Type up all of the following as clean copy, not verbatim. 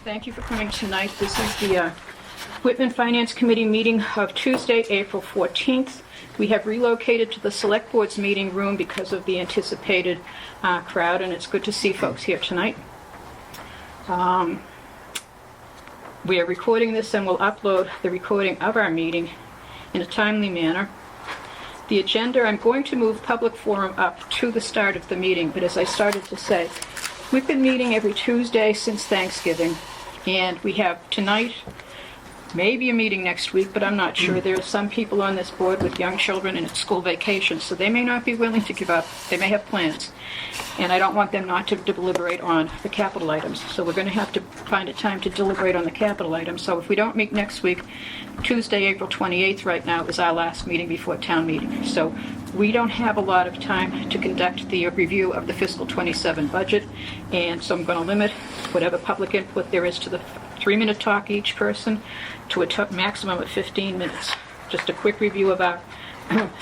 Thank you for coming tonight. This is the Whitman Finance Committee meeting of Tuesday, April 14th. We have relocated to the Select Board's meeting room because of the anticipated crowd, and it's good to see folks here tonight. We are recording this and will upload the recording of our meeting in a timely manner. The agenda, I'm going to move public forum up to the start of the meeting, but as I started to say, we've been meeting every Tuesday since Thanksgiving, and we have tonight, maybe a meeting next week, but I'm not sure. There are some people on this board with young children and it's school vacation, so they may not be willing to give up. They may have plans, and I don't want them not to deliberate on the capital items. So we're going to have to find a time to deliberate on the capital items. So if we don't meet next week, Tuesday, April 28th right now is our last meeting before town meeting. So we don't have a lot of time to conduct the review of the fiscal 27 budget, and so I'm going to limit whatever public input there is to the 3-minute talk each person to a maximum of 15 minutes. Just a quick review of our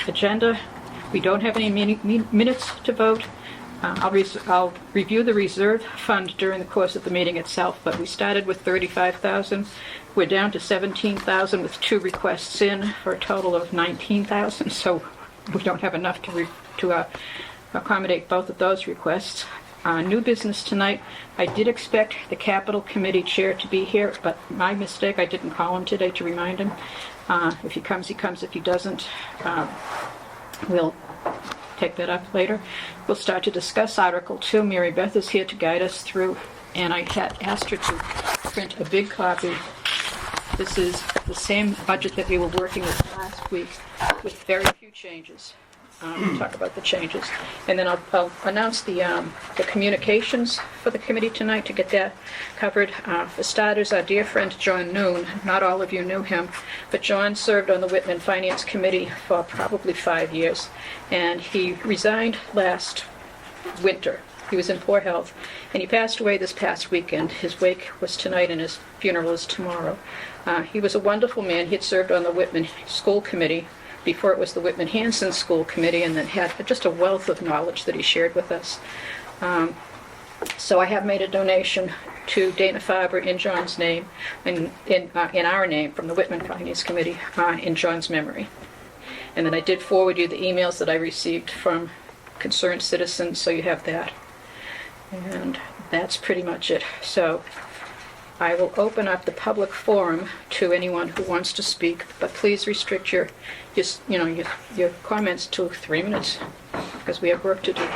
agenda. We don't have any minutes to vote. I'll review the reserve fund during the course of the meeting itself, but we started with $35,000. We're down to $17,000 with 2 requests in for a total of $19,000, so we don't have enough to accommodate both of those requests. New business tonight. I did expect the Capital Committee Chair to be here, but my mistake, I didn't call him today to remind him. If he comes, he comes. If he doesn't, we'll take that up later. We'll start to discuss Article 2. Mary Beth is here to guide us through, and I had asked her to print a big copy. This is the same budget that we were working with last week with very few changes. We'll talk about the changes. And then I'll announce the communications for the committee tonight to get that covered. For starters, our dear friend John Noon, not all of you knew him, but John served on the Whitman Finance Committee for probably 5 years, and he resigned last winter. He was in poor health, and he passed away this past weekend. His wake was tonight, and his funeral is tomorrow. He was a wonderful man. He had served on the Whitman School Committee before it was the Whitman Hanson School Committee, and then had just a wealth of knowledge that he shared with us. So I have made a donation to Dana Farber in John's name, and in our name from the Whitman Finance Committee in John's memory. And then I did forward you the emails that I received from concerned citizens, so you have that. And that's pretty much it. So I will open up the public forum to anyone who wants to speak, but please restrict your comments to 3 minutes, because we have work to do.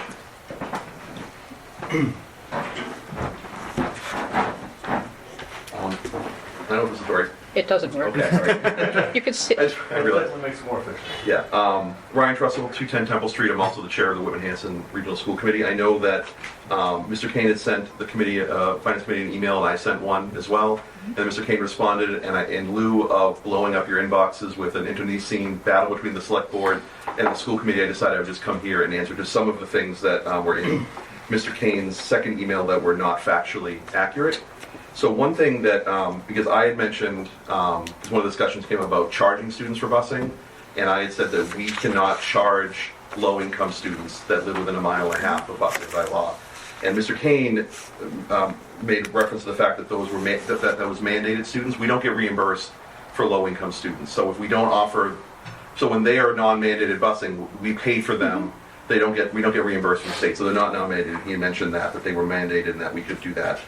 I don't know if this is right. It doesn't work. Okay, sorry. You can sit. I realized. It makes it more efficient. Yeah. Ryan Trussell, 210 Temple Street. I'm also the chair of the Whitman Hanson Regional School Committee. I know that Mr. Kane had sent the committee, Finance Committee, an email, and I sent one as well. And Mr. Kane responded, and in lieu of blowing up your inboxes with an internecine battle between the Select Board and the School Committee, I decided I would just come here and answer to some of the things that were in Mr. Kane's second email that were not factually accurate. So one thing that, because I had mentioned, because one of the discussions came about charging students for busing, and I had said that we cannot charge low-income students that live within 1.5 miles of busing by law. And Mr. Kane made reference to the fact that those were that was mandated students. We don't get reimbursed for low-income students. So if we don't offer, so when they are non-mandated busing, we pay for them. We don't get reimbursed from the state, so they're not non-mandated. He mentioned that they were mandated and that we could do that.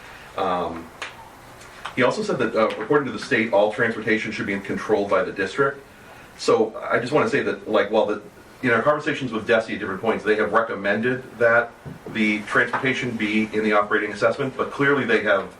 He also said that, according to the state, all transportation should be controlled by the district. So I just want to say that, in our conversations with DESE at different points, they have recommended that the transportation be in the operating assessment, but clearly they have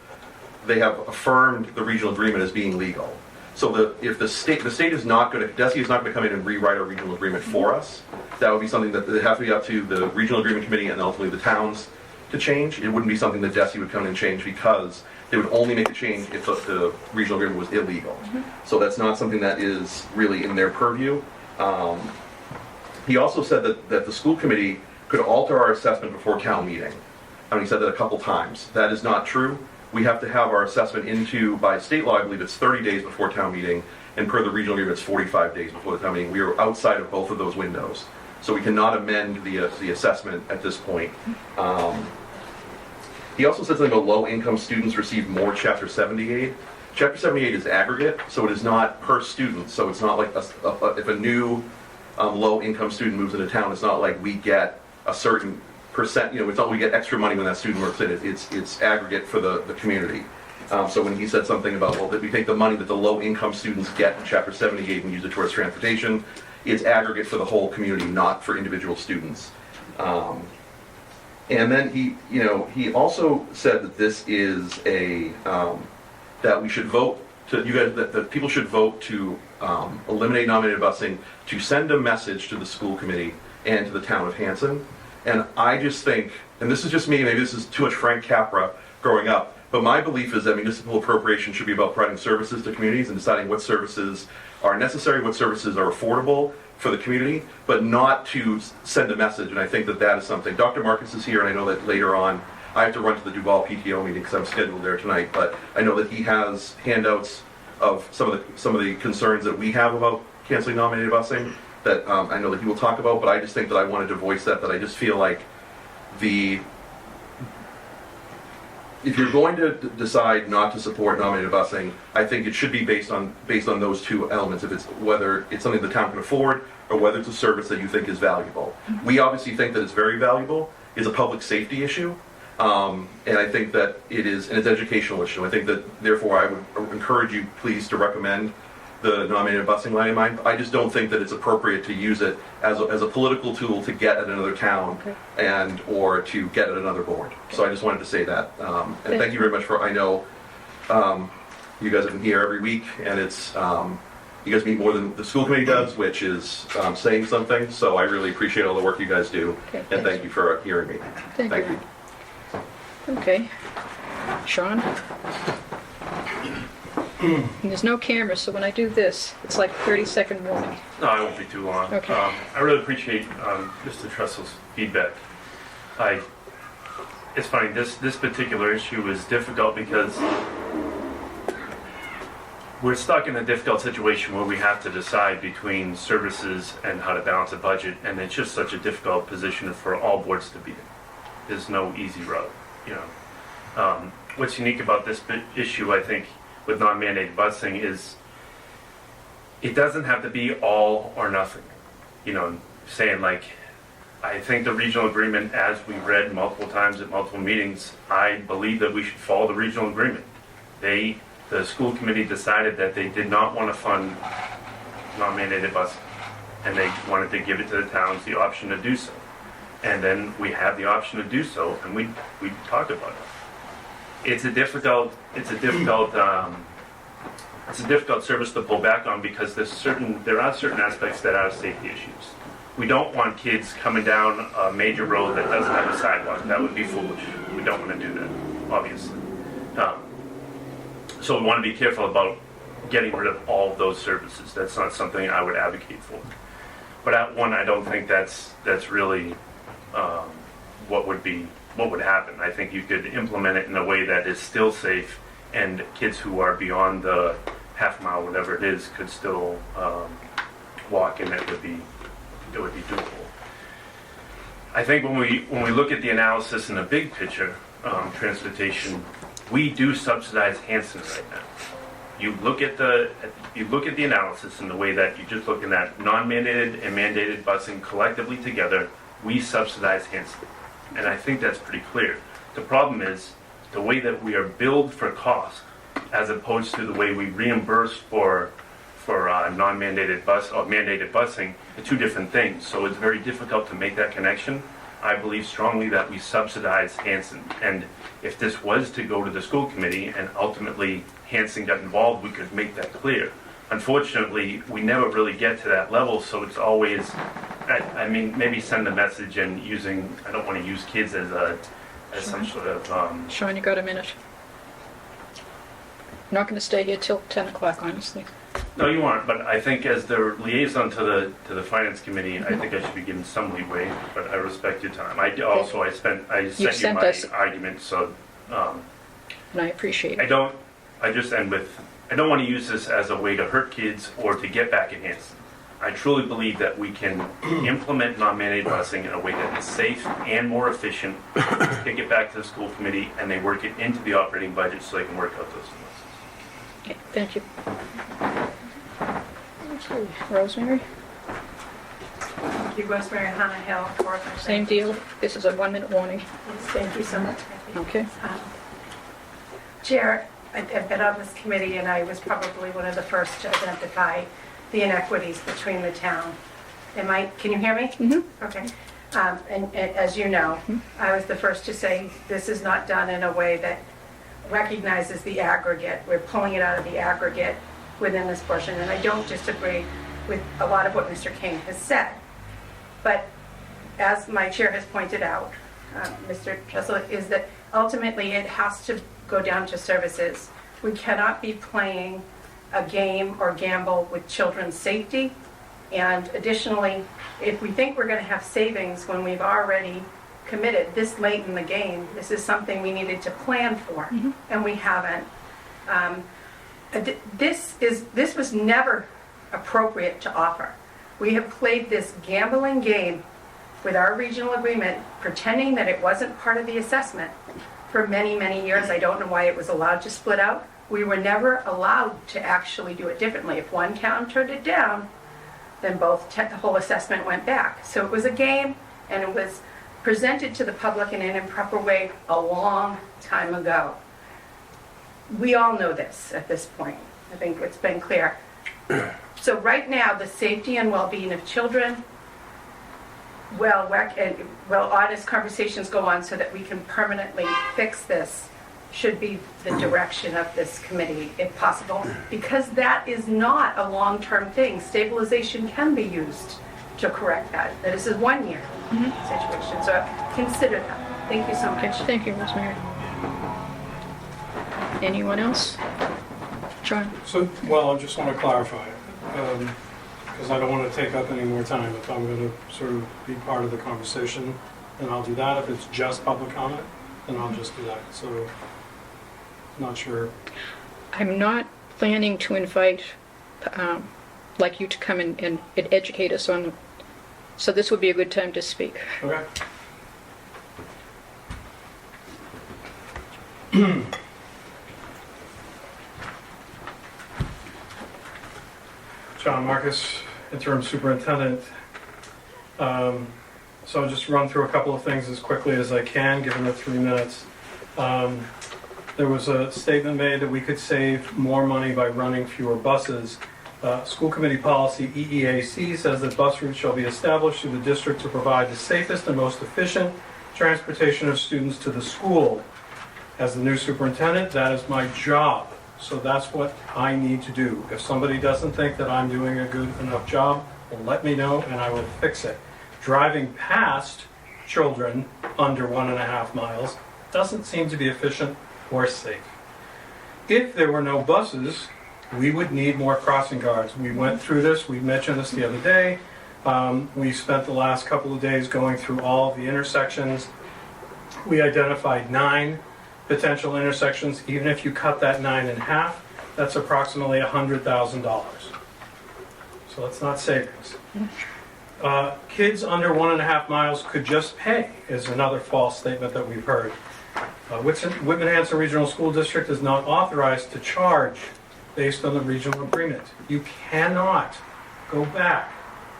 affirmed the regional agreement as being legal. So if the state is not going to, DESE is not going to come in and rewrite our regional agreement for us. That would be something that would have to be up to the regional agreement committee and ultimately the towns to change. It wouldn't be something that DESE would come in and change, because they would only make a change if the regional agreement was illegal. So that's not something that is really in their purview. He also said that the school committee could alter our assessment before town meeting. He said that a couple times. That is not true. We have to have our assessment into, by state law, I believe it's 30 days before town meeting, and per the regional agreement, it's 45 days before the town meeting. We are outside of both of those windows. So we cannot amend the assessment at this point. He also said something about low-income students receive more Chapter 70 aid. Chapter 78 is aggregate, so it is not per student. So it's not like if a new low-income student moves into town, it's not like we get a certain percent. It's not we get extra money when that student works in. It's aggregate for the community. So when he said something about, well, that we take the money that the low-income students get in Chapter 78 and use it towards transportation, it's aggregate for the whole community, not for individual students. And then he also said that this is that we should vote that people should vote to eliminate nominated busing, to send a message to the school committee and to the town of Hanson. And I just think, and this is just me, maybe this is too much Frank Capra growing up, but my belief is that municipal appropriation should be about providing services to communities and deciding what services are necessary, what services are affordable for the community, but not to send a message. And I think that that is something. Dr. Marcus is here, and I know that later on I have to run to the Duval PTO meeting because I'm scheduled there tonight, but I know that he has handouts of some of the concerns that we have about canceling nominated busing that I know that he will talk about, but I just think that I wanted to voice that I just feel like if you're going to decide not to support nominated busing, I think it should be based on those two elements. If it's whether it's something the town can afford or whether it's a service that you think is valuable. Mm-hmm. We obviously think that it's very valuable. It's a public safety issue, and I think that it is, and it's an educational issue. I think that therefore I would encourage you please to recommend the nominated busing line item. I just don't think that it's appropriate to use it as a political tool to get at another town or to get at another board. So I just wanted to say that. And thank you very much I know you guys have been here every week, and it's you guys meet more than the school committee does, which is saying something. So I really appreciate all the work you guys do, and thank you for hearing me. Thank you. Okay. Sean? And there's no camera, so when I do this, it's like 30-second warning. No, I won't be too long. Okay. I really appreciate Mr. Tressel's feedback. It's funny, this particular issue is difficult because we're stuck in a difficult situation where we have to decide between services and how to balance a budget, and it's just such a difficult position for all boards to be in. There's no easy road, What's unique about this issue, I think, with non-mandated busing is it doesn't have to be all or nothing. Saying like, I think the regional agreement, as we read multiple times at multiple meetings, I believe that we should follow the regional agreement. The school committee decided that they did not want to fund non-mandated busing, and they wanted to give it to the towns the option to do so. And then we have the option to do so, and we talked about it. It's a difficult service to pull back on because there are certain aspects that are safety issues. We don't want kids coming down a major road that doesn't have a sidewalk. That would be foolish. We don't want to do that, obviously. So we want to be careful about getting rid of all of those services. That's not something I would advocate for. But at one, I don't think that's really what would happen. I think you could implement it in a way that is still safe, and kids who are beyond the half mile, whatever it is, could still walk, and it would be doable. I think when we look at the analysis in the big picture, transportation, we do subsidize Hanson right now. You look at the analysis in the way that you're just looking at non-mandated and mandated busing collectively together, we subsidize Hanson. And I think that's pretty clear. The problem is the way that we are billed for cost as opposed to the way we reimburse for non-mandated bus or mandated busing are two different things. So it's very difficult to make that connection. I believe strongly that we subsidize Hanson. And if this was to go to the school committee and ultimately Hanson got involved, we could make that clear. Unfortunately, we never really get to that level, so it's always, I mean, maybe send a message and I don't want to use kids as some sort of... Sean, you got a minute. I'm not going to stay here till 10 o'clock, honestly. No, you aren't, but I think as the liaison to the finance committee, I think I should be given some leeway, but I respect your time. I sent you my argument, so... and I appreciate it. I just end with, I don't want to use this as a way to hurt kids or to get back at Hanson. I truly believe that we can implement non-mandated busing in a way that is safe and more efficient, kick it back to the school committee, and they work it into the operating budget so they can work out those things. Okay, thank you. Okay, Rosemary, Thank you, Rosemary Hannah Hill, Fourth. same deal. This is a 1-minute warning. Thank you so much. Okay. Chair, I've been on this committee and I was probably one of the first to identify the inequities between the town. Can you hear me? Mm-hmm. Okay. And as you know, I was the first to say this is not done in a way that recognizes the aggregate. We're pulling it out of the aggregate within this portion. And I don't disagree with a lot of what Mr. King has said. But as my chair has pointed out, Mr. Trussell, is that ultimately it has to go down to services. We cannot be playing a game or gamble with children's safety. And additionally, if we think we're going to have savings when we've already committed this late in the game, this is something we needed to plan for, and we haven't. This was never appropriate to offer. We have played this gambling game with our regional agreement, pretending that it wasn't part of the assessment for many, many years. I don't know why it was allowed to split out. We were never allowed to actually do it differently. If one town turned it down, then the whole assessment went back. So it was a game, and it was presented to the public in an improper way a long time ago. We all know this at this point. I think it's been clear. So right now, the safety and well-being of children, honest conversations go on so that we can permanently fix this, should be the direction of this committee, if possible, because that is not a long-term thing. Stabilization can be used to correct that. This is 1 year situation, so consider that. Thank you so Okay, much. thank you, Rosemary. Anyone else? John? So, I just want to clarify, because I don't want to take up any more time. If I'm going to sort of be part of the conversation, then I'll do that. If it's just public comment, then I'll just do that. So, not sure. I'm not planning to invite, like you to come and educate us on, so this would be a good time to speak. Okay. John Marcus, Interim Superintendent. So I'll just run through a couple of things as quickly as I can, given the 3 minutes. There was a statement made that we could save more money by running fewer buses. School committee policy EEAC says that bus routes shall be established through the district to provide the safest and most efficient transportation of students to the school. As the new superintendent, that is my job. So that's what I need to do. If somebody doesn't think that I'm doing a good enough job, well, let me know and I will fix it. Driving past children under 1.5 miles doesn't seem to be efficient or safe. If there were no buses, we would need more crossing guards. We went through this, we mentioned this the other day. We spent the last couple of days going through all of the intersections. We identified 9 potential intersections. Even if you cut that 9 in half, that's approximately $100,000. So that's not savings. Kids under 1.5 miles could just pay, is another false statement that we've heard. Whitman-Hanson Regional School District is not authorized to charge based on the regional agreement. You cannot go back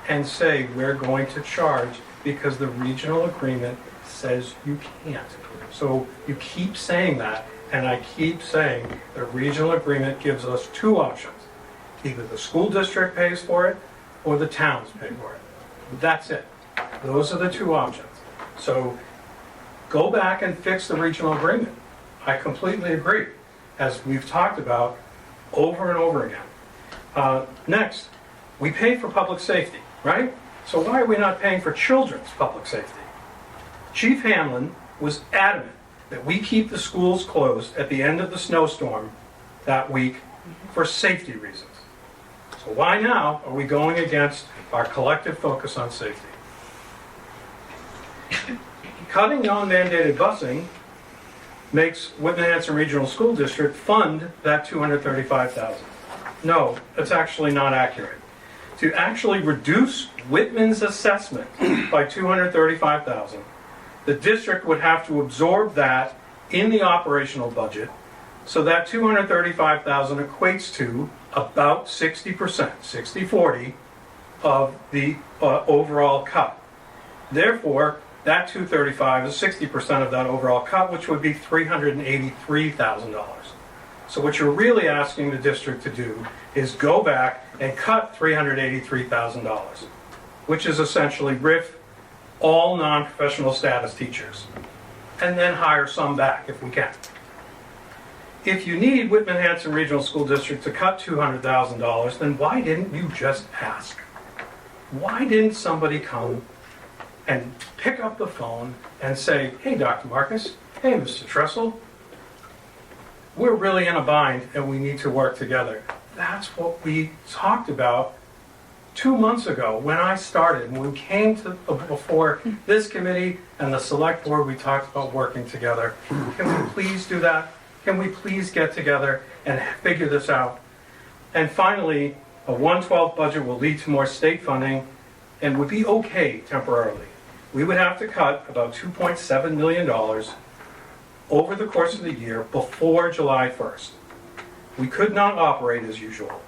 and say we're going to charge because the regional agreement says you can't. So you keep saying that, and I keep saying the regional agreement gives us 2 options. Either the school district pays for it or the towns pay for it. That's it. Those are the 2 options. So go back and fix the regional agreement. I completely agree, as we've talked about over and over again. Next, we pay for public safety, right? So why are we not paying for children's public safety? Chief Hamlin was adamant that we keep the schools closed at the end of the snowstorm that week for safety reasons. So why now are we going against our collective focus on safety? Cutting non-mandated busing makes Whitman-Hanson Regional School District fund that $235,000. No, that's actually not accurate. to actually reduce Whitman's assessment by $235,000. The district would have to absorb that in the operational budget, so that $235,000 equates to about 60%, 60-40 of the overall cut. Therefore, that $235,000 is 60% of that overall cut, which would be $383,000. So what you're really asking the district to do is go back and cut $383,000, which is essentially RIF all non-professional status teachers, and then hire some back if we can. If you need Whitman-Hanson Regional School District to cut $200,000, then why didn't you just ask? Why didn't somebody come and pick up the phone and say, hey, Dr. Marcus, hey, Mr. Tressel, we're really in a bind and we need to work together. That's what we talked about 2 months ago when I started. When we came to before this committee and the select board, we talked about working together. Can we please do that? Can we please get together and figure this out? And finally, a 112 budget will lead to more state funding and would be okay temporarily. We would have to cut about $2.7 million over the course of the year before July 1st. We could not operate as usual.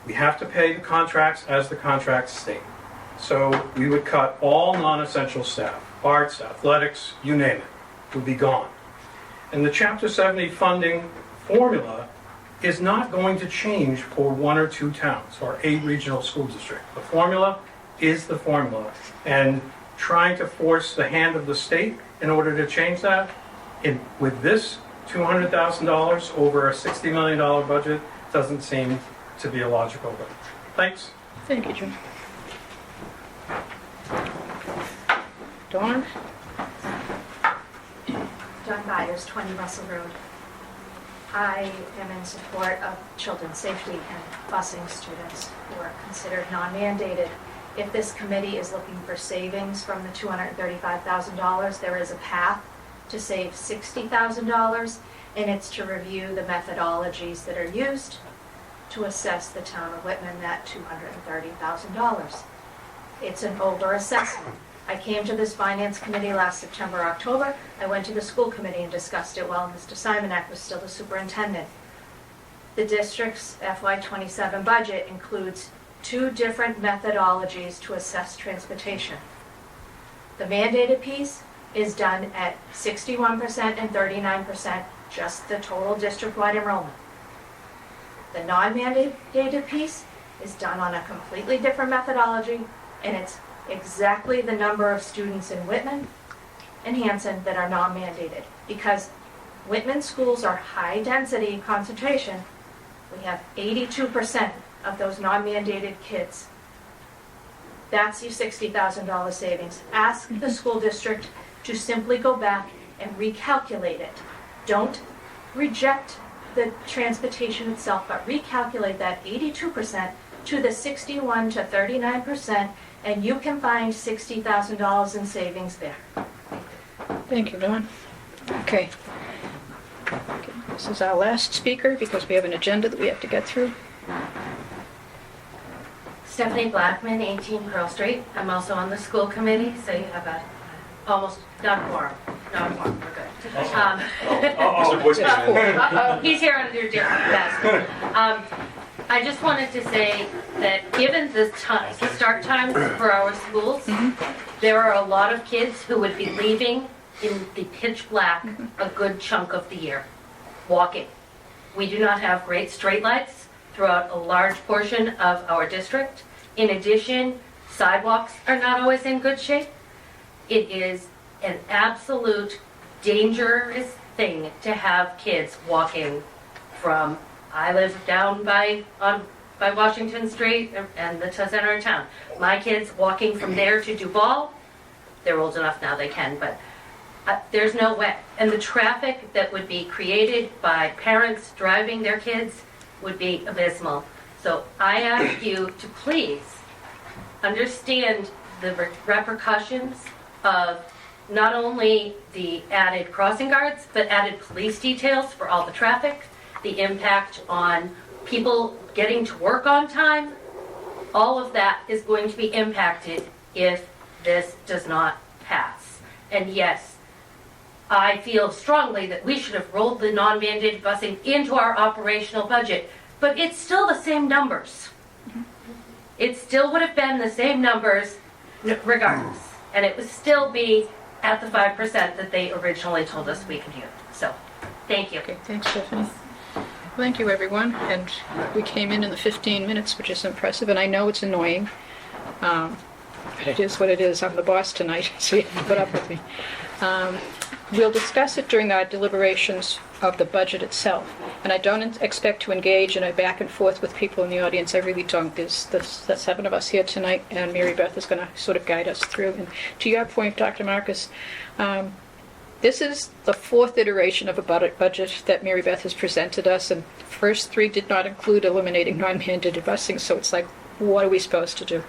We have to pay the contracts as the contracts state. So we would cut all non-essential staff, arts, athletics, you name it, would be gone. And the Chapter 70 funding formula is not going to change for 1 or 2 towns or a regional school district. The formula is the formula. And trying to force the hand of the state in order to change that, with this $200,000 over a $60 million budget, doesn't seem to be a logical way. Thanks. Thank you, Jim. Dawn? John Byers, 20 Russell Road. I am in support of children's safety and busing students who are considered non-mandated. If this committee is looking for savings from the $235,000, there is a path to save $60,000, and it's to review the methodologies that are used to assess the town of Whitman that $230,000. It's an over-assessment. I came to this finance committee last September, October. I went to the school committee and discussed it while Mr. Simonak was still the superintendent. The district's FY27 budget includes 2 different methodologies to assess transportation. The mandated piece is done at 61% and 39%, just the total district-wide enrollment. The non-mandated piece is done on a completely different methodology, and it's exactly the number of students in Whitman and Hanson that are non-mandated. Because Whitman schools are high-density concentration, we have 82% of those non-mandated kids. That's your $60,000 savings. Ask the school district to simply go back and recalculate it. Don't reject the transportation itself, but recalculate that 82% to the 61 to 39%, and you can find $60,000 in savings there. Thank you, Dawn. Okay. This is our last speaker because we have an agenda that we have to get through. Stephanie Blackman, 18 Pearl Street. I'm also on the school committee, so you have almost not a quorum. Not a quorum, we're good. Mr. Boyce, He's here under different capacity. I just wanted to say that given the start times for our schools, there are a lot of kids who would be leaving in the pitch black a good chunk of the year, walking. We do not have great streetlights throughout a large portion of our district. In addition, sidewalks are not always in good shape. It is an absolute dangerous thing to have kids walking from, I live down by Washington Street and the center of town. My kids walking from there to Duval, they're old enough now they can, but there's no way. And the traffic that would be created by parents driving their kids would be abysmal. So I ask you to please understand the repercussions of not only the added crossing guards, but added police details for all the traffic, the impact on people getting to work on time, all of that is going to be impacted if this does not pass. And yes, I feel strongly that we should have rolled the non-mandated busing into our operational budget, but it's still the same numbers. It still would have been the same numbers regardless, and it would still be at the 5% that they originally told us we could use. So, thank you. Okay, thanks, Stephanie. Thank you, everyone. And we came in the 15 minutes, which is impressive, and I know it's annoying. But it is what it is. I'm the boss tonight, so you have to put up with me. We'll discuss it during our deliberations of the budget itself. And I don't expect to engage in a back and forth with people in the audience. I really don't. There's the 7 of us here tonight, and Mary Beth is going to sort of guide us through. And to your point, Dr. Marcus, this is the 4th iteration of a budget that Mary Beth has presented us, and the first 3 did not include eliminating non-mandated busing, so it's like, what are we supposed to do?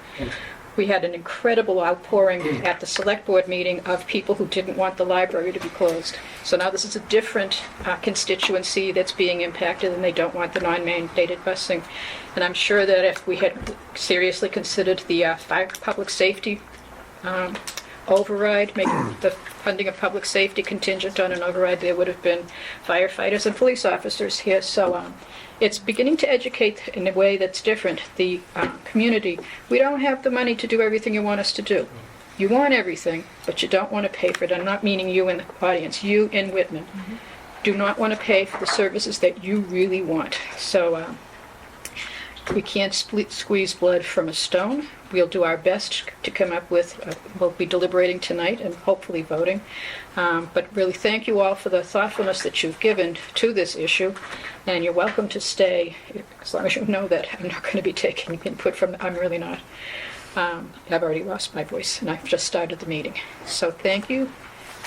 We had an incredible outpouring at the select board meeting of people who didn't want the library to be closed. So now this is a different constituency that's being impacted, and they don't want the non-mandated busing. And I'm sure that if we had seriously considered the public safety override, making the funding of public safety contingent on an override, there would have been firefighters and police officers here. So it's beginning to educate in a way that's different the community. We don't have the money to do everything you want us to do. You want everything, but you don't want to pay for it. I'm not meaning you in the audience, you in Whitman. Do not want to pay for the services that you really want. So we can't squeeze blood from a stone. We'll do our best to come up with, we'll be deliberating tonight and hopefully voting. But really thank you all for the thoughtfulness that you've given to this issue. And you're welcome to stay, as long as you know that I'm not going to be taking input from, I'm really not. I've already lost my voice and I've just started the meeting. So thank you.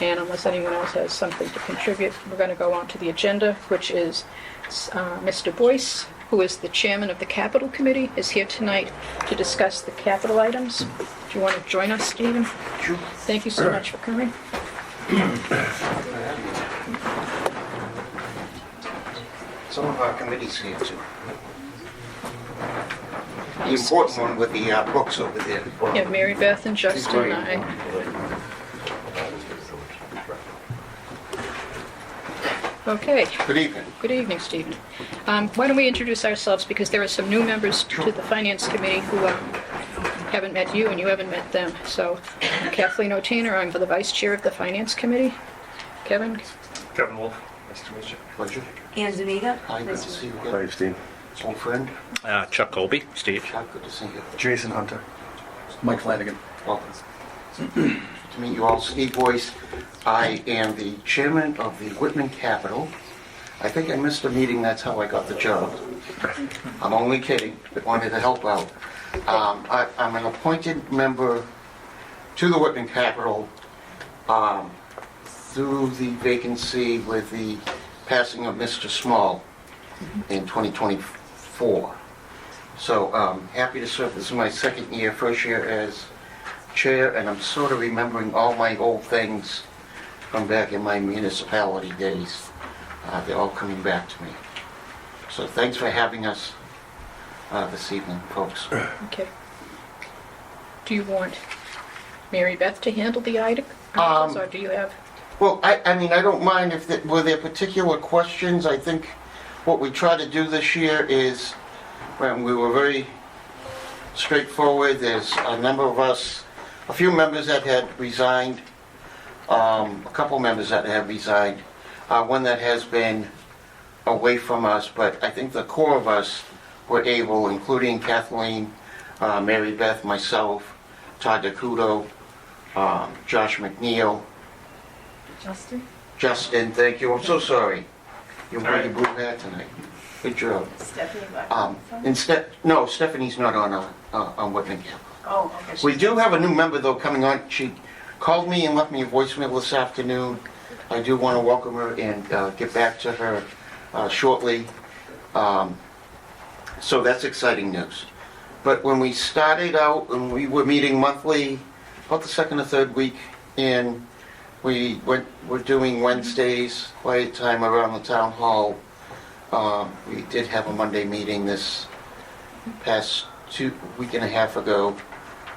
And unless anyone else has something to contribute, we're going to go on to the agenda, which is Mr. Boyce, who is the chairman of the Capital Committee, is here tonight to discuss the capital items. Do you want to join us, Stephen? Sure. Thank you so much for coming. Some of our committees here too. The important one with the books over there. Yeah, Mary Beth and Justin and I. Okay. Good evening. Good evening, Stephen. Why don't we introduce ourselves, because there are some new members to the Finance Committee who haven't met you and you haven't met them. So Kathleen O'Tainer, I'm the Vice Chair of the Finance Committee. Kevin? Kevin Wolf. Nice to meet you. Pleasure. Ann Zuniga. Hi, good to see you again. Hi, Steve. Old friend. Chuck Colby. Steve. Chuck, good to see you. Jason Hunter. Mike Flanagan. Welcome. Good to meet you all. Steve Boyce. I am the chairman of the Whitman Capital. I think I missed a meeting, that's how I got the job. I'm only kidding, but wanted to help out. I'm an appointed member to the Whitman Capital through the vacancy with the passing of Mr. Small in 2024. So happy to serve. This is my second year, first year as chair, and I'm sort of remembering all my old things from back in my municipality days. They're all coming back to me. So thanks for having us this evening, folks. Okay. Do you want Mary Beth to handle the items, or do you have? Well, I mean, I don't mind if were there particular questions. I think what we try to do this year is, when we were very straightforward, there's a number of us, a few members that had resigned, a couple members that have resigned, one that has been away from us, but I think the core of us were able, including Kathleen, Mary Beth, myself, Todd DeCudo, Josh McNeil. Justin, thank you. I'm so sorry. You wore your blue hat tonight. Good job. Stephanie, No, Stephanie's not on Whitman Capital. oh, okay. We do have a new member, though, coming on. She called me and left me a voicemail this afternoon. I do want to welcome her and get back to her shortly. So that's exciting news. But when we started out, and we were meeting monthly, about the second or third week in, we're doing Wednesdays, quiet time around the town hall. We did have a Monday meeting this past week and a half ago.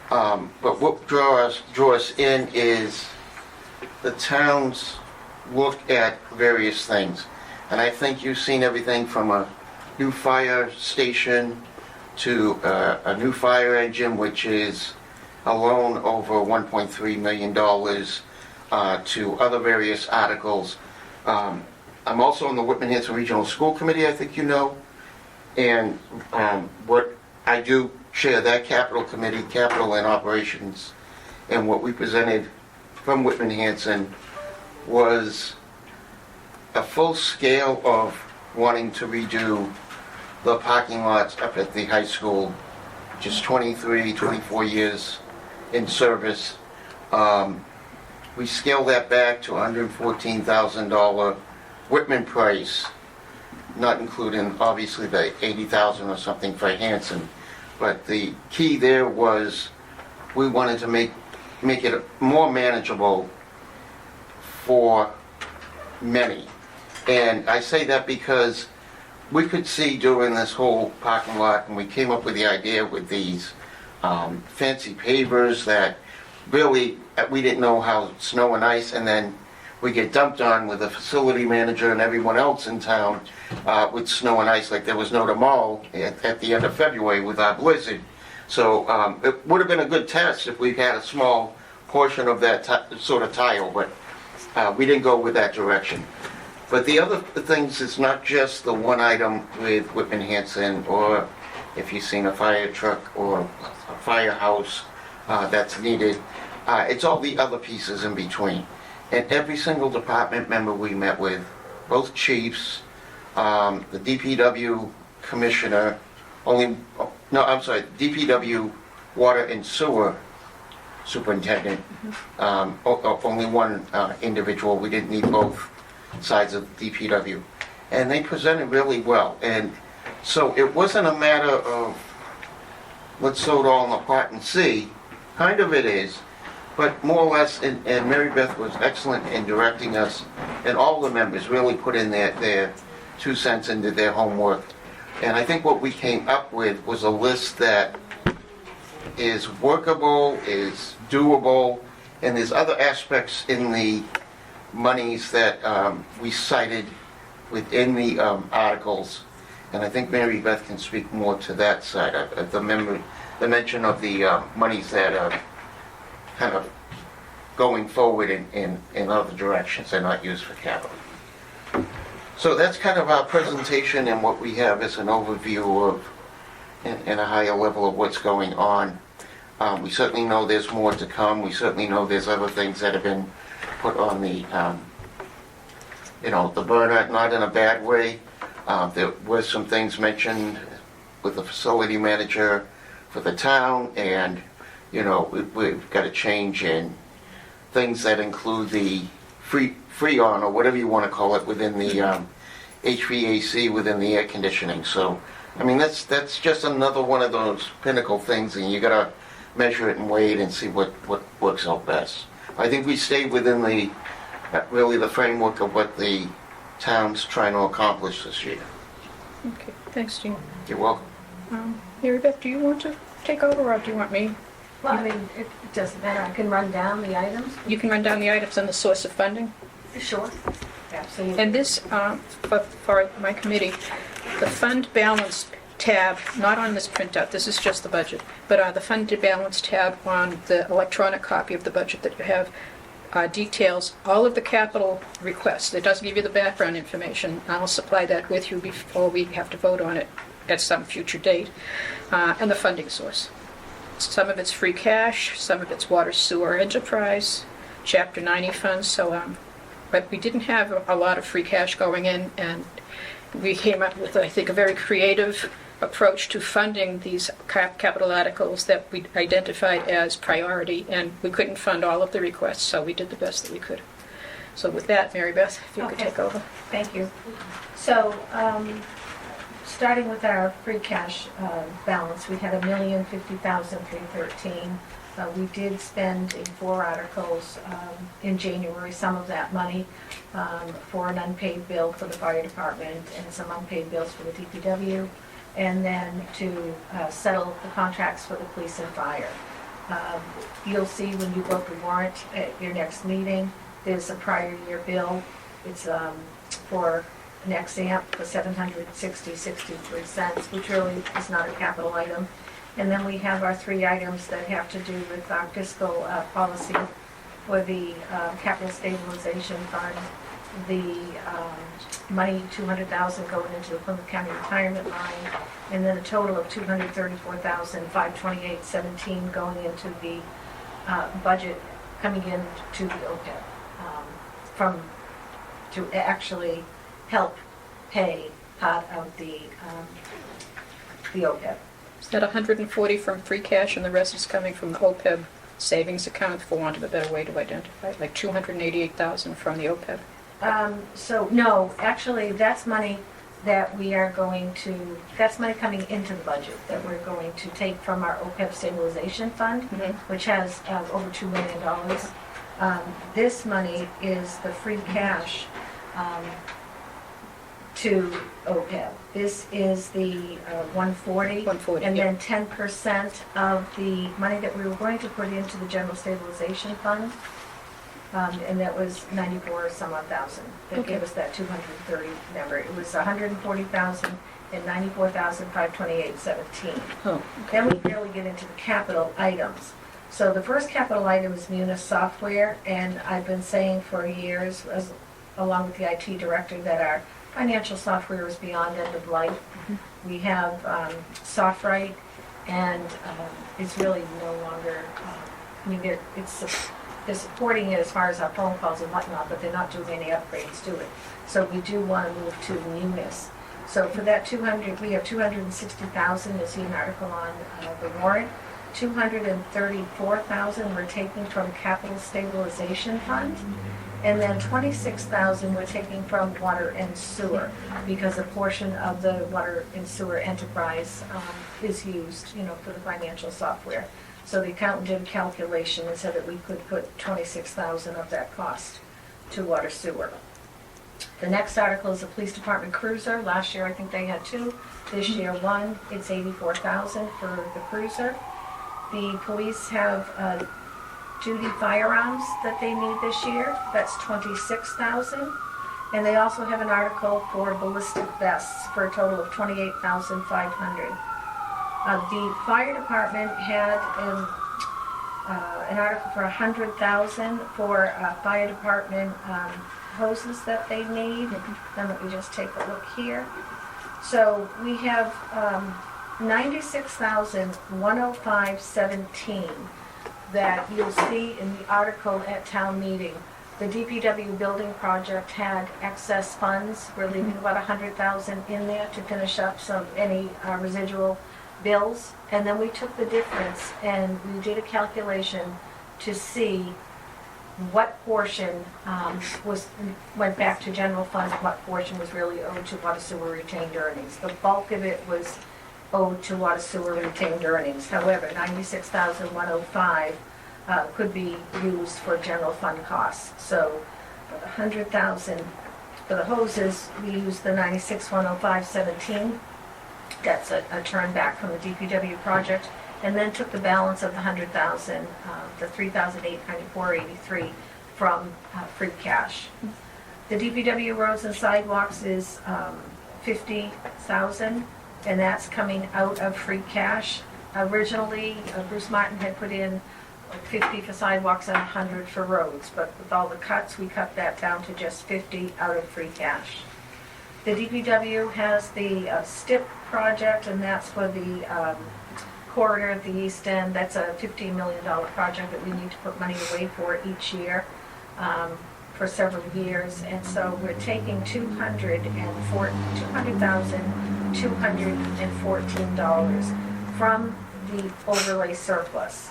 But what draw us in is the towns look at various things. And I think you've seen everything from a new fire station to a new fire engine, which is alone over $1.3 million, to other various articles. I'm also on the Whitman Hanson Regional School Committee, I think you know. And what I do chair that capital committee, capital and operations, and what we presented from Whitman Hanson was a full scale of wanting to redo the parking lots up at the high school, just 23, 24 years in service. We scaled that back to $114,000 Whitman price, not including obviously the $80,000 or something for Hanson. But the key there was we wanted to make it more manageable for many. And I say that because we could see during this whole parking lot, and we came up with the idea with these fancy pavers that really we didn't know how snow and ice, and then we get dumped on with the facility manager and everyone else in town with snow and ice like there was no tomorrow at the end of February with our blizzard. So it would have been a good test if we had a small portion of that sort of tile, but we didn't go with that direction. But the other things, it's not just the one item with Whitman Hanson, or if you've seen a fire truck or a firehouse that's needed. It's all the other pieces in between. And every single department member we met with, both chiefs, the DPW commissioner, DPW water and sewer superintendent, only one individual. We didn't need both sides of DPW. And they presented really well. And so it wasn't a matter of let's throw it all in the pot and see. Kind of it is. But more or less, and Mary Beth was excellent in directing us, and all the members really put in their 2 cents and did their homework. And I think what we came up with was a list that is workable, is doable, and there's other aspects in the monies that we cited within the articles. And I think Mary Beth can speak more to that side of the mention of the monies that are kind of going forward in other directions and not used for capital. So that's kind of our presentation and what we have as an overview of and a higher level of what's going on. We certainly know there's more to come. We certainly know there's other things that have been put on the the burner, not in a bad way. There were some things mentioned with the facility manager for the town, and we've got a change in things that include the Freon, or whatever you want to call it, within the HVAC, within the air conditioning. So, I mean, that's just another one of those pinnacle things, and you got to measure it and weigh it and see what works out best. I think we stayed within the framework of what the town's trying to accomplish this year. Okay, thanks, Jean. You're welcome. Mary Beth, do you want to take over, or do you want me? Well, I mean, it doesn't matter. I can run down the items. You can run down the items and the source of funding. Sure. Absolutely. And this, for my committee, the fund balance tab, not on this printout, this is just the budget, but the fund balance tab on the electronic copy of the budget that you have details all of the capital requests. It doesn't give you the background information. I'll supply that with you before we have to vote on it at some future date. And the funding source. Some of it's free cash, some of it's water sewer enterprise, Chapter 90 funds, so but we didn't have a lot of free cash going in, and we came up with, I think, a very creative approach to funding these capital articles that we identified as priority, and we couldn't fund all of the requests, so we did the best that we could. So with that, Mary Beth, if you could take over. Thank you. So, starting with our free cash balance, we had $1,050,313. We did spend in 4 articles in January some of that money for an unpaid bill for the fire department and some unpaid bills for the DPW. and then to settle the contracts for the police and fire. You'll see when you vote the warrant at your next meeting, there's a prior year bill. It's for an example for $760.63, which really is not a capital item. And then we have our three items that have to do with our fiscal policy for the capital stabilization fund, the money, $200,000 going into the Plymouth County retirement line, and then a total of $234,528.17 going into the budget coming in to the OPEB to actually help pay part of the OPEB. Is that 140 from free cash and the rest is coming from the OPEB savings account, for want of a better way to identify it? Like 288,000 from the OPEB? No, actually, that's money that we are going to, that's money coming into the budget that we're going to take from our OPEB stabilization fund, which has over $2 million. This money is the free cash to OPEB. This is the 140. 140, And yeah. then 10% of the money that we were going to put into the general stabilization fund, and that was 94 some odd thousand. That Okay. gave us that 230 number. It was 140,000 and 94,528.17. Oh, Then we barely get into the capital items. So the first capital item is Munis software, and I've been saying for years, along with the IT director, that our financial software is beyond end of life. We have SoftWrite, and it's really no longer, they're supporting it as far as our phone calls and whatnot, but they're not doing any upgrades to it. So we do want to move to Munis. So for that 200, we have 260,000 is an article on the warrant. 234,000 we're taking from capital stabilization fund, and then 26,000 we're taking from water and sewer, because a portion of the water and sewer enterprise is used, for the financial software. So the accountant did a calculation and said that we could put 26,000 of that cost to water sewer. The next article is the police department cruiser. Last year I think they had two. This year one. It's 84,000 for the cruiser. The police have duty firearms that they need this year. That's 26,000. And they also have an article for ballistic vests for a total of 28,500. The fire department had an article for 100,000 for fire department hoses that they need. Then let me just take a look here. So we have 96,105.17 that you'll see in the article at town meeting. The DPW building project had excess funds. We're leaving about 100,000 in there to finish up any residual bills. And then we took the difference and we did a calculation to see what portion went back to general fund, what portion was really owed to water sewer retained earnings. The bulk of it was owed to water sewer retained earnings. However, 96,105 could be used for general fund costs. So for the 100,000 for the hoses, we used the 96,105.17. That's a turn back from the DPW project, and then took the balance of the 100,000, the 3,894.83 from free cash. The DPW roads and sidewalks is 50,000, and that's coming out of free cash. Originally, Bruce Martin had put in 50 for sidewalks and 100 for roads, but with all the cuts, we cut that down to just 50 out of free cash. The DPW has the STIP project, and that's for the corridor at the east end. That's a $15 million project that we need to put money away for each year for several years. And so we're taking $200,214 from the overlay surplus.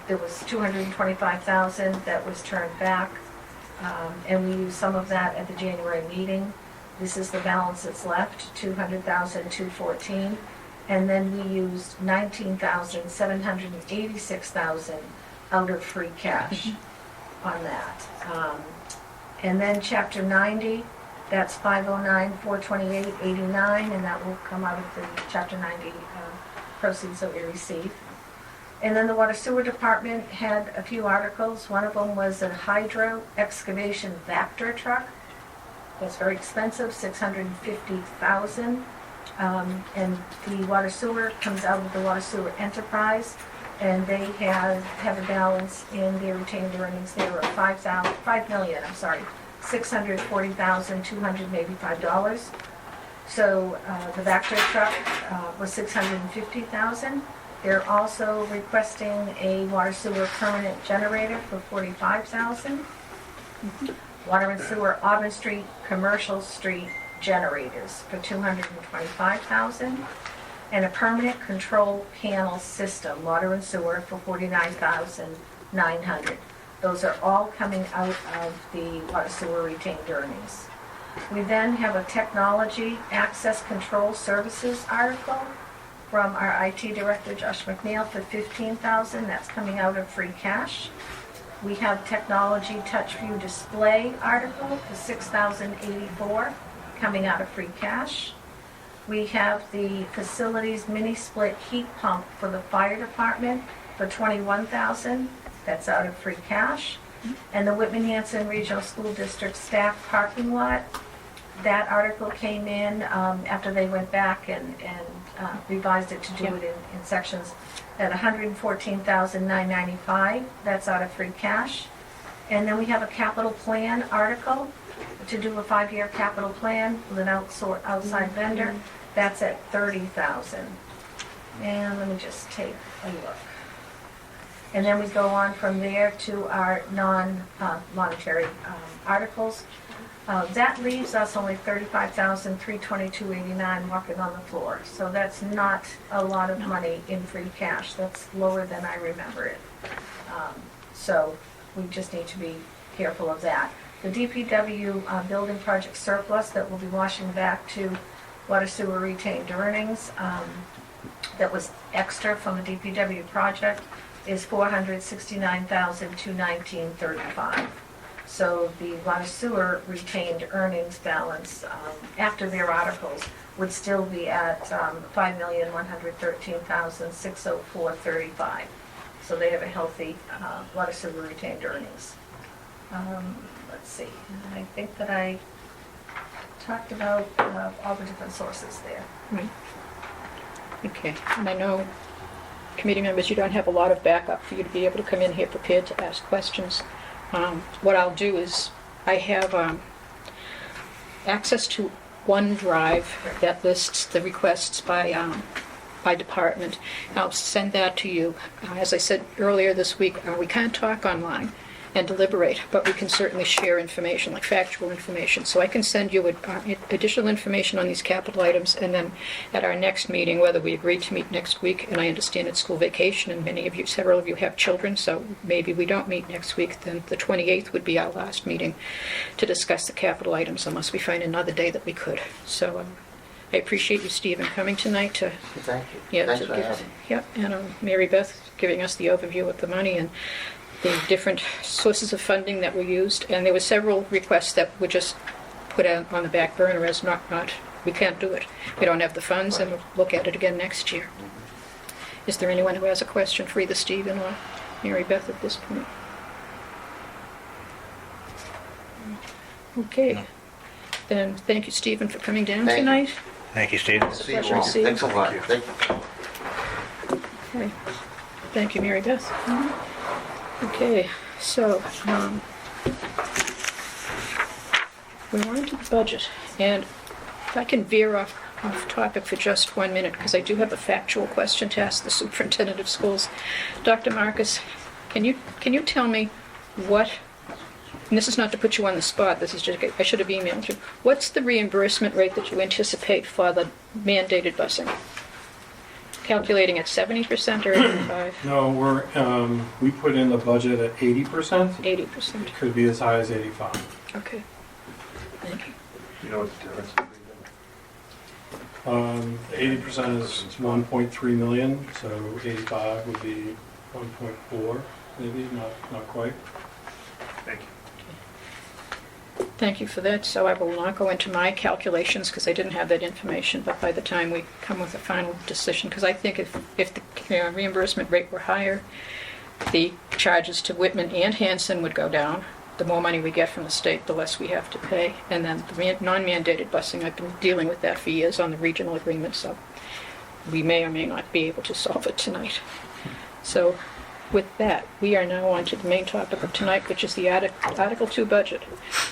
There was $225,000 that was turned back, and we used some of that at the January meeting. This is the balance that's left, $200,214, and then we used $19,786,000 out of free cash on that. And then Chapter 90, That's 509-428-89, and that will come out of the Chapter 90 proceeds that we receive. And then the Water Sewer Department had a few articles. One of them was a hydro excavation Vector truck. That's very expensive, $650,000. And the water sewer comes out of the water sewer enterprise, and they have a balance in their retained earnings there of $5,640,285. So the Vector truck was $650,000. They're also requesting a water sewer permanent generator for $45,000. Water and sewer Auburn Street, Commercial Street generators for $225,000. And a permanent control panel system, water and sewer, for $49,900. Those are all coming out of the water sewer retained earnings. We then have a technology access control services article from our IT director, Josh McNeil, for $15,000. That's coming out of free cash. We have technology touch view display article for $6,084, coming out of free cash. We have the facilities mini split heat pump for the fire department for $21,000. That's out of free cash. And the Whitman-Hanson Regional School District staff parking lot, that article came in after they went back and revised it to do it in sections at $114,995. That's out of free cash. And then we have a capital plan article to do a 5-year capital plan with an outside vendor. That's at $30,000. And let me just take a look. And then we go on from there to our non-monetary articles. That leaves us only $35,322.89 walking on the floor. So that's not a lot of money in free cash. That's lower than I remember it. So we just need to be careful of that. The DPW building project surplus that will be washing back to water sewer retained earnings that was extra from the DPW project is $469,219.35. So the water sewer retained earnings balance after their articles would still be at $5,113,604.35. So they have a healthy water sewer retained earnings. Let's see, I think that I talked about all the different sources there. Right. Okay, and I know, committee members, you don't have a lot of backup for you to be able to come in here prepared to ask questions. What I'll do is, I have access to OneDrive that lists the requests by department. I'll send that to you. As I said earlier this week, we can't talk online and deliberate, but we can certainly share information, like factual information. So I can send you additional information on these capital items, and then at our next meeting, whether we agree to meet next week, and I understand it's school vacation, and several of you have children, so maybe we don't meet next week, then the 28th would be our last meeting to discuss the capital items, unless we find another day that we could. So I appreciate you, Stephen, coming tonight to... Thank you. Yeah, Thanks to for give, having me. yeah, and Mary Beth giving us the overview of the money and the different sources of funding that were used. And there were several requests that were just put on the back burner as not, we can't do it. We don't have the funds, and we'll look at it again next year. Is there anyone who has a question for either Stephen or Mary Beth at this point? Okay. Then thank you, Stephen, for coming down Thank you. tonight. Thank you, Steve. See you pleasure to all. see you. Thanks a lot. Thank you. Okay. Thank you, Mary Beth. Okay, so we're on to the budget, and if I can veer off topic for just 1 minute, because I do have a factual question to ask the superintendent of schools. Dr. Marcus, can you tell me what, and this is not to put you on the spot, this is just, I should have emailed you, what's the reimbursement rate that you anticipate for the mandated busing? Calculating at 70% or 85%? No, we put in the budget at 80%. 80%. It could be as high as 85%. Okay. Thank you. You know what the difference is? 80% is 1.3 million, so 85 would be 1.4, maybe, not quite. Thank you. Thank you for that. So I will not go into my calculations because I didn't have that information, but by the time we come with a final decision, because I think if the reimbursement rate were higher, the charges to Whitman and Hanson would go down. The more money we get from the state, the less we have to pay. And then the non-mandated busing, I've been dealing with that for years on the regional agreement, so we may or may not be able to solve it tonight. So with that, we are now on to the main topic of tonight, which is the Article 2 budget.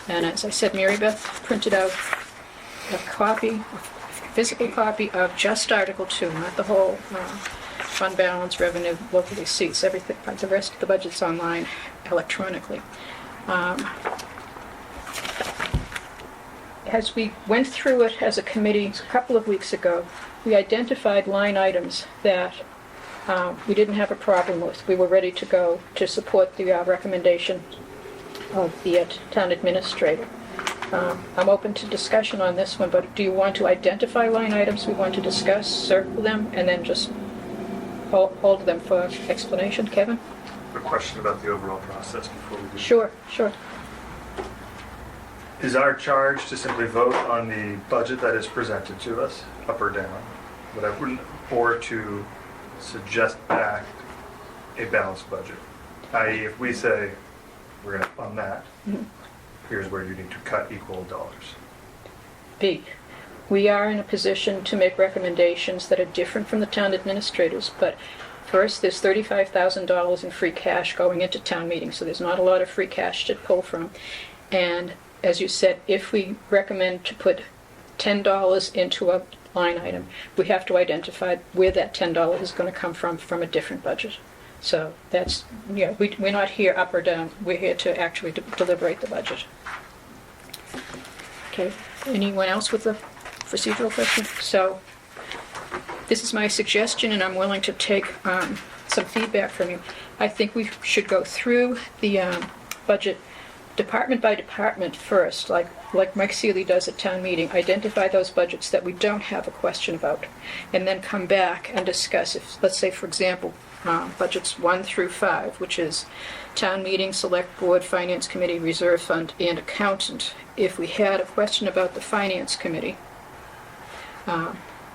And as I said, Mary Beth printed out a physical copy of just Article 2, not the whole fund balance, revenue, local receipts, everything. The rest of the budget's online electronically. As we went through it as a committee a couple of weeks ago, we identified line items that we didn't have a problem with. We were ready to go to support the recommendation of the town administrator. I'm open to discussion on this one, but do you want to identify line items we want to discuss, circle them, and then just hold them for explanation? Kevin? A question about the overall process before we do. Sure. Is our charge to simply vote on the budget that is presented to us, up or down, or to suggest back a balanced budget? I.e., if we say we're going to fund that, here's where you need to cut equal dollars. B, we are in a position to make recommendations that are different from the town administrators, but first, there's $35,000 in free cash going into town meeting, so there's not a lot of free cash to pull from. And as you said, if we recommend to put $10 into a line item, we have to identify where that $10 is going to come from a different budget. So that's, we're not here up or down. We're here to actually deliberate the budget. Okay, anyone else with a procedural question? So this is my suggestion, and I'm willing to take some feedback from you. I think we should go through the budget department by department first, like Mike Seeley does at town meeting, identify those budgets that we don't have a question about, and then come back and discuss if, let's say, for example, budgets 1 through 5, which is town meeting, select board, finance committee, reserve fund, and accountant. If we had a question about the finance committee,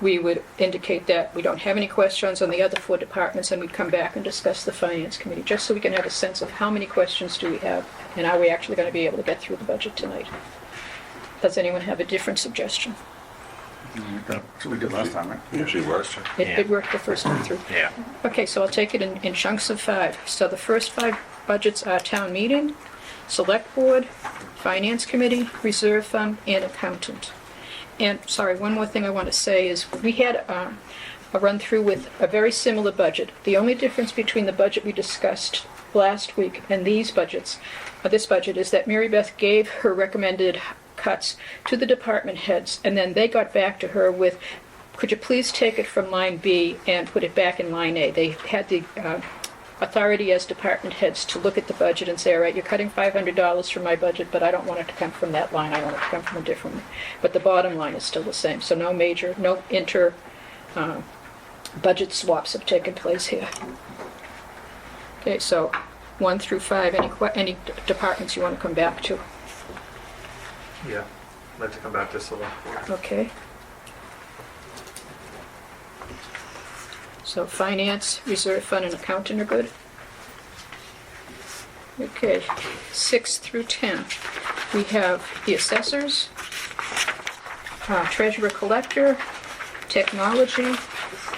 we would indicate that we don't have any questions on the other 4 departments, and we'd come back and discuss the finance committee, just so we can have a sense of how many questions do we have, and are we actually going to be able to get through the budget tonight. Does anyone have a different suggestion? That's what we did last time, right? Usually works. It worked the first time through. Yeah. Okay, so I'll take it in chunks of 5. So the first 5 budgets are town meeting, select board, finance committee, reserve fund, and accountant. And, sorry, one more thing I want to say is we had a run-through with a very similar budget. The only difference between the budget we discussed last week and this budget is that Mary Beth gave her recommended cuts to the department heads, and then they got back to her with, could you please take it from line B and put it back in line A? They had the authority as department heads to look at the budget and say, all right, you're cutting $500 from my budget, but I don't want it to come from that line. I want it to come from a different one. But the bottom line is still the same. So no inter budget swaps have taken place here. Okay, so 1 through 5, any departments you want to come back to? Yeah, I'd like to come back to select board. Okay. So finance, reserve fund, and accountant are good. Okay, 6 through 10. We have the assessors, treasurer collector, technology,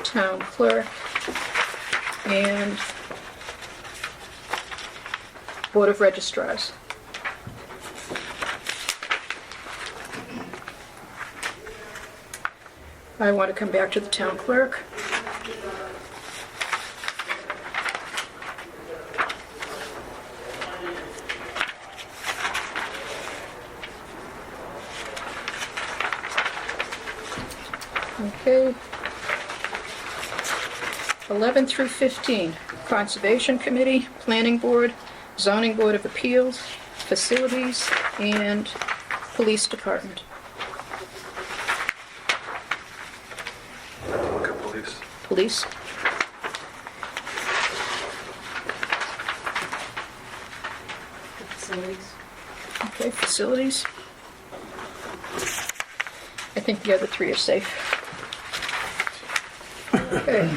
town clerk, and board of registrars. I want to come back to the town clerk. Okay. 11 through 15, Conservation Committee, Planning Board, Zoning Board of Appeals, Facilities, and Police Department. Look at police. Police. Facilities. Okay, facilities. think the other three are safe. Okay,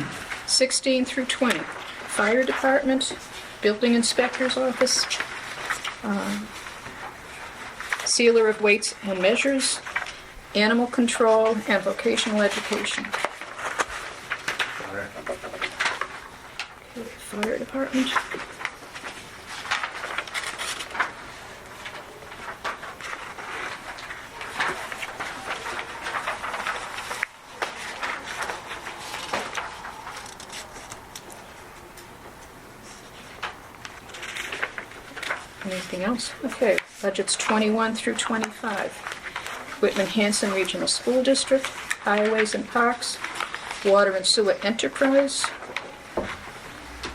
16 through 20. Fire Department, Building Inspector's Office, Sealer of Weights and Measures, Animal Control, and Vocational Education. Okay, Fire Department. Anything else? Okay, budgets 21 through 25. Whitman Hanson Regional School District, Highways and Parks, Water and Sewer Enterprise,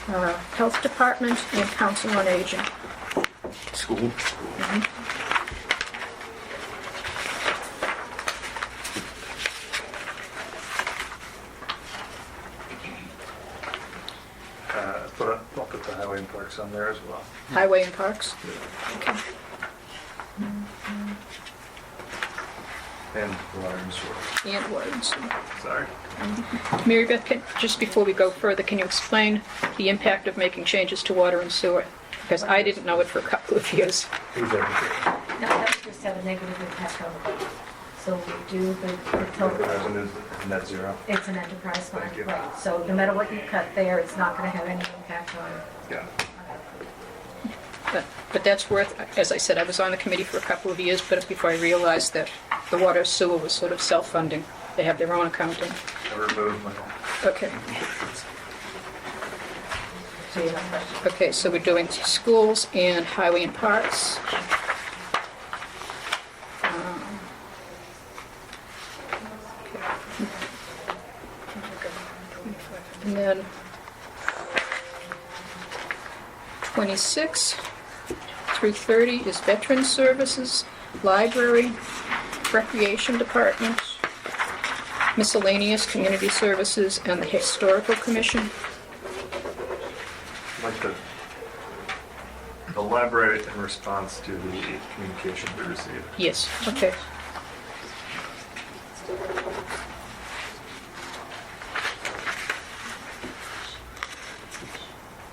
Health Department, and Council on Aging. School. I'll put the highway and parks on there as well. Highway and Parks. Okay. And water and sewer. And Water and Sewer. Sorry. Mary Beth, just before we go further, can you explain the impact of making changes to water and sewer? Because I didn't know it for a couple of years. Who's there? No, that would just have a negative impact on the budget. So we do the The total, revenue's net zero. it's an enterprise fund, Thank you. right? So no matter what you cut there, it's not going to have any impact on Yeah. But that's worth, as I said, I was on the committee for a couple of years, but before I realized that the water sewer was sort of self-funding. They have their own accounting. I removed my. Okay. So you have questions. Okay, so we're doing schools and highway and parks. And then 26 through 30 is Veteran Services, Library, Recreation Department, Miscellaneous Community Services, and the Historical Commission. Like the library in response to the communication we received. Yes, okay.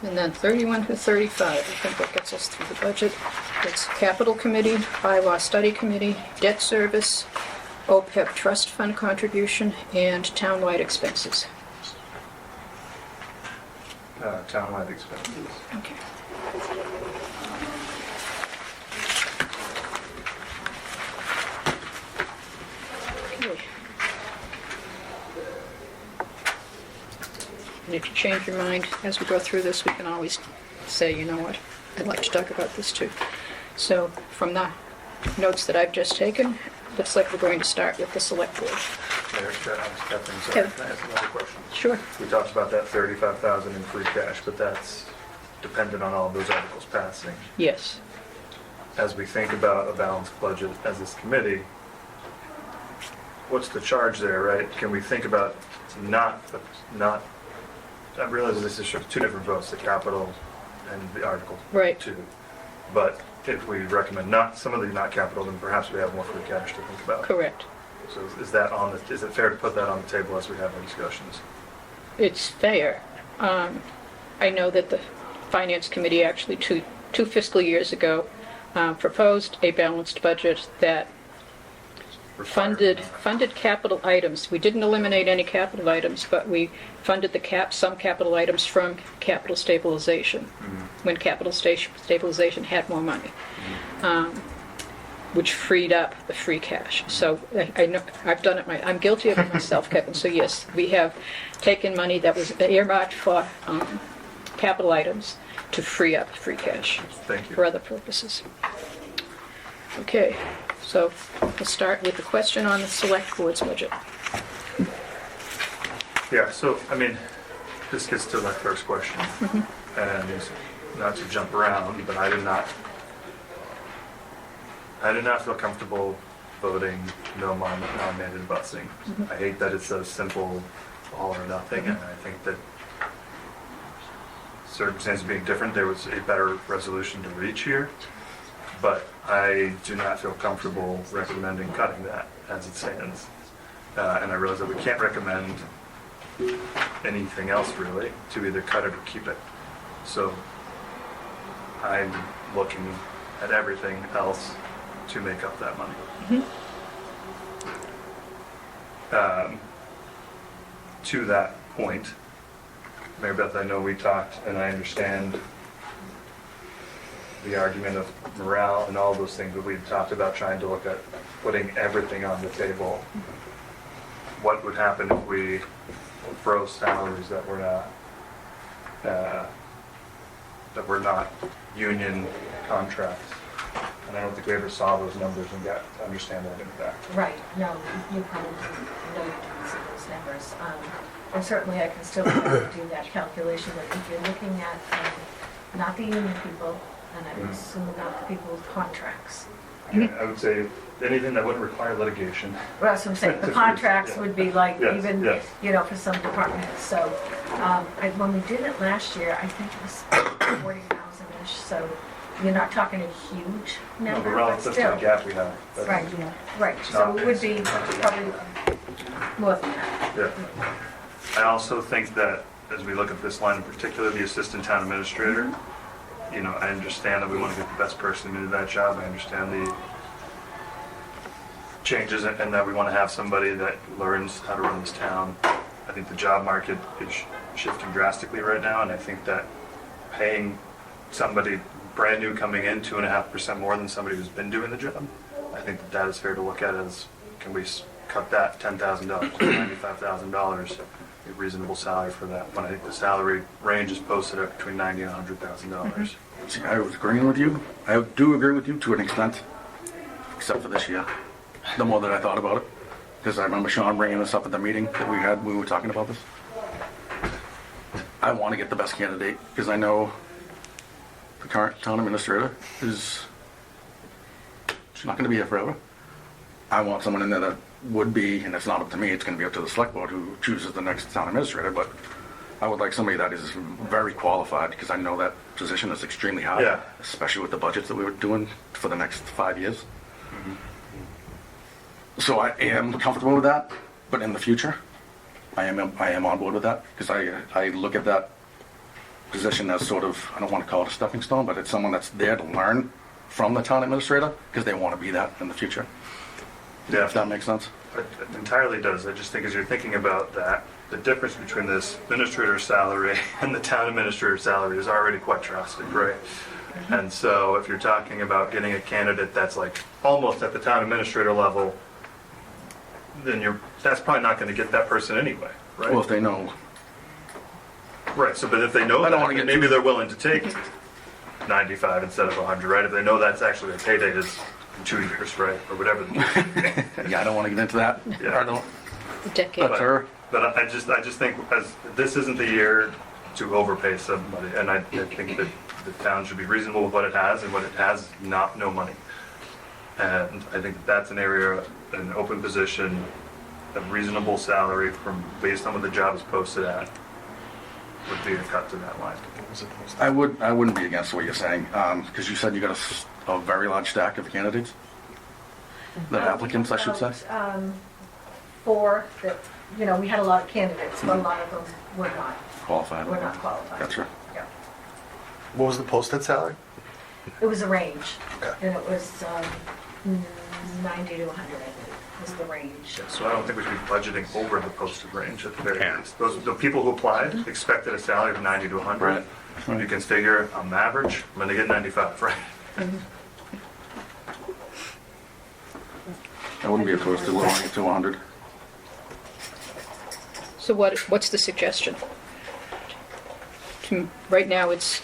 And then 31 to 35, I think that gets us through the budget. It's Capital Committee, Bylaw Study Committee, Debt Service, OPEB Trust Fund Contribution, and Townwide Expenses. Townwide expenses. Okay. Okay. And if you change your mind as we go through this, we can always say, you know what, I'd like to talk about this too. So from the notes that I've just taken, looks like we're going to start with the select board. Mayor, Catherine, sorry, Kevin. can I ask another question? Sure. We talked about that 35,000 in free cash, but that's dependent on all of those articles passing. Yes. As we think about a balanced budget as this committee, what's the charge there, right? Can we think about not, I realize this is two different votes, the capital and the article. Right. Two. But if we recommend not, some of the not capital, then perhaps we have more free cash to think about. Correct. So is it fair to put that on the table as we have our discussions? It's fair. I know that the Finance Committee actually two fiscal years ago proposed a balanced budget that funded capital items. We didn't eliminate any capital items, but we funded some capital items from capital stabilization when capital stabilization had more money, which freed up the free cash. So I know I've done it. I'm guilty of it myself, Kevin. So yes, we have taken money that was earmarked for capital items to free up free cash Thank you. for other purposes. Okay, so we'll start with the question on the select board's budget. Yeah, so, I mean, this gets to my first question. And not to jump around, but I did not feel comfortable voting no non-mandated busing. I hate that it's so simple, all or nothing, and I think that circumstances being different, there was a better resolution to reach here. But I do not feel comfortable recommending cutting that as it stands. And I realize that we can't recommend anything else really to either cut it or keep it. So I'm looking at everything else to make up that money. To that point, Mary Beth, I know we talked, and I understand the argument of morale and all those things, but we've talked about trying to look at putting everything on the table. What would happen if we froze salaries that were not union contracts? And I don't think we ever saw those numbers and got to understand that impact. Right, no, you probably know you didn't see those numbers. And certainly I can still do that calculation, but if you're looking at not the union people, and I would assume not the people with contracts. Yeah, I would say anything that wouldn't require litigation. Well, that's what I'm saying, the contracts would be like Yes, even, yes. for some departments. So when we did it last year, I think it was 40,000-ish, so you're not talking a huge No, number, but but relative to the still. gap we have. that's- Right, right, It's so not- it would be probably more than that. Yeah. I also think that as we look at this line in particular, the assistant town administrator, I understand that we want to get the best person into that job. I understand the changes and that we want to have somebody that learns how to run this town. I think the job market is shifting drastically right now, and I think that paying somebody brand new coming in 2.5% more than somebody who's been doing the job, I think that is fair to look at as, can we cut that $10,000, $95,000, a reasonable salary for that, when I think the salary range is posted at between $90,000 and $100,000. See, I was agreeing with you. I do agree with you to an extent, except for this year. The more that I thought about it, because I remember Sean bringing this up at the meeting that we had when we were talking about this. I want to get the best candidate because I know the current town administrator she's not going to be here forever. I want someone in there that would be, and it's not up to me, it's going to be up to the select board who chooses the next town administrator, but I would like somebody that is very qualified because I know that position is extremely high, Yeah. especially with the budgets that we were doing for the next 5 years. So I am comfortable with that, but in the future, I am on board with that because I look at that position as sort of, I don't want to call it a stepping stone, but it's someone that's there to learn from the town administrator because they want to be that in the future. Yeah. If that makes sense. It entirely does. I just think as you're thinking about that, the difference between this administrator's salary and the town administrator's salary is already quite drastic, right? And so if you're talking about getting a candidate that's like almost at the town administrator level, then that's probably not going to get that person anyway, right? Well, if they know. Right, so but if they know I don't that, wanna then get maybe they're willing to take 95 instead of 100, right? If they know that's actually their pay date is in 2 years, right? Or whatever. Yeah, I don't want to get into that. Yeah. I don't. Decade. That's her. But I just think as this isn't the year to overpay somebody, and I think that the town should be reasonable with what it has, and what it has is no money. And I think that's an area, an open position, a reasonable salary based on what the job is posted at, would be a cut to that line. I wouldn't be against what you're saying because you said you got a very large stack of candidates, the applicants, I should say. Four that, we had a lot of candidates, but a lot of them were not Qualified. qualified. Gotcha. Yeah. What was the posted salary? It was a range, Okay. and it was 90 to 100, I think, was the range. So I don't think we should be budgeting over the posted range at the very least. The people who applied expected a salary of 90 to 100. Right. You can figure on average, I'm gonna get 95, right? I wouldn't be opposed to lowering it to 100. So what's the suggestion? Right now, it's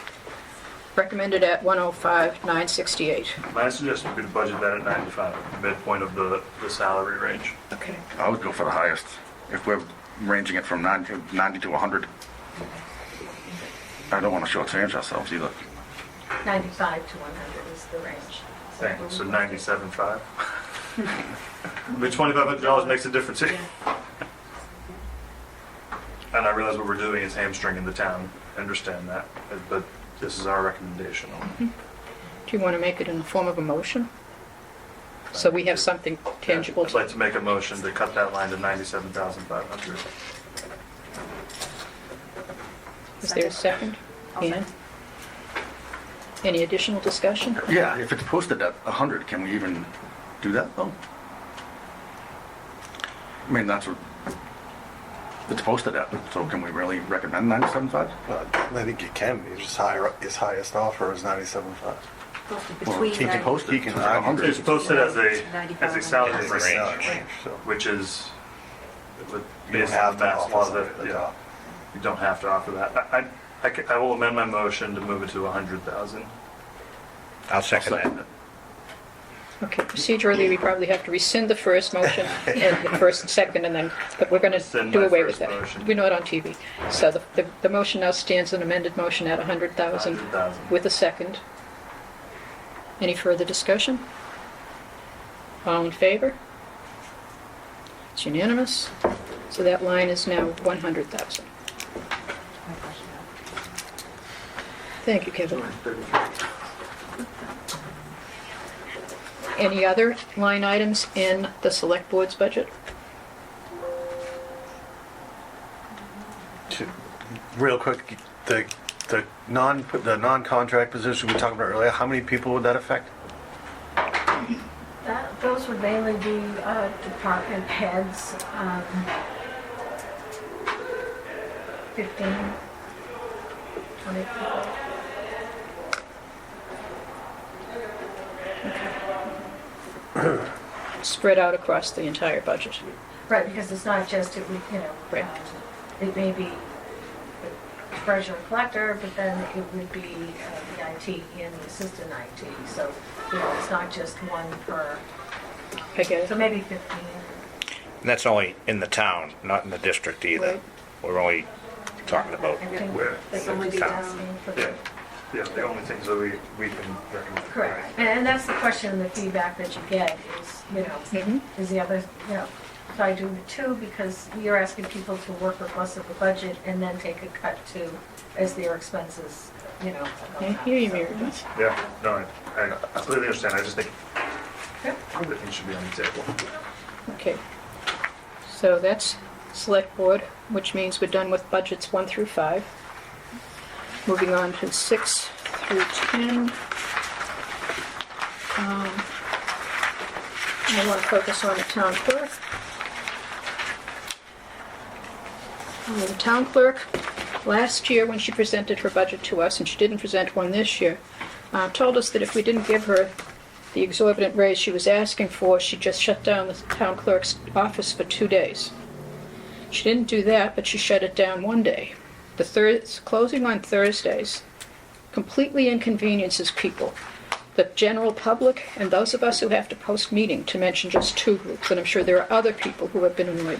recommended at 105,968. My suggestion would be to budget that at 95, the midpoint of the salary range. Okay. I would go for the highest if we're ranging it from 90 to 100. I don't want to shortchange ourselves either. 95 to 100 is the range. Thank you, so 97.5. I mean, $2,500 makes a difference here. And I realize what we're doing is hamstringing the town, I understand that, but this is our recommendation. Do you want to make it in the form of a motion? So we have something tangible I'd to... like to make a motion to cut that line to 97,500. Is there a second? Ann? Any additional discussion? Yeah, if it's posted at 100, can we even do that though? I mean, that's what it's posted at, so can we really recommend 97.5? I think you can, his highest offer is 97.5. Well, he can post it. He can for argue. 100. It's posted as a salary Range, range, so which is, you don't based have on to that, a offer lot of something at it, the yeah. top. You don't have to offer that. I will amend my motion to move it to 100,000. I'll second that. Okay, procedurally, we probably have to rescind the first motion and the first and second, and then, but we're going to Rescind do my away with first that. motion. We're not on TV. So the motion now stands, an amended motion at 100,000 100,000. with a second. Any further discussion? All in favor? It's unanimous. So that line is now 100,000. Thank you, Kevin. Any other line items in the select board's budget? Real quick, the non-contract position we talked about earlier, how many people would that affect? Those would mainly be department heads, 15, 20 people. Spread out across the entire budget. Right, because it's not just, it would, Right. it may be the treasurer collector, but then it would be the IT and the assistant IT. So, it's not just one per, I get so it. maybe 15. And that's only in the town, not in the district either. Right. We're only talking about, Everything Where? that you're just asking for. Yeah, yeah, the only things that we can recommend. Correct. And that's the question and the feedback that you get is, Mhm. is the other, so I do the two because you're asking people to work with us at the budget and then take a cut to, as their expenses, go I up. hear you, So- Mary Beth. Yeah, no, I completely understand. I just think Yep. everything should be on the table. Okay. So that's select board, which means we're done with budgets 1 through 5. Moving on to 6 through 10. I want to focus on the town clerk. The town clerk, last year when she presented her budget to us, and she didn't present one this year, told us that if we didn't give her the exorbitant raise she was asking for, she'd just shut down the town clerk's office for 2 days. She didn't do that, but she shut it down 1 day. Closing on Thursdays completely inconveniences people, the general public and those of us who have to post meeting, to mention just 2 groups, and I'm sure there are other people who have been annoyed.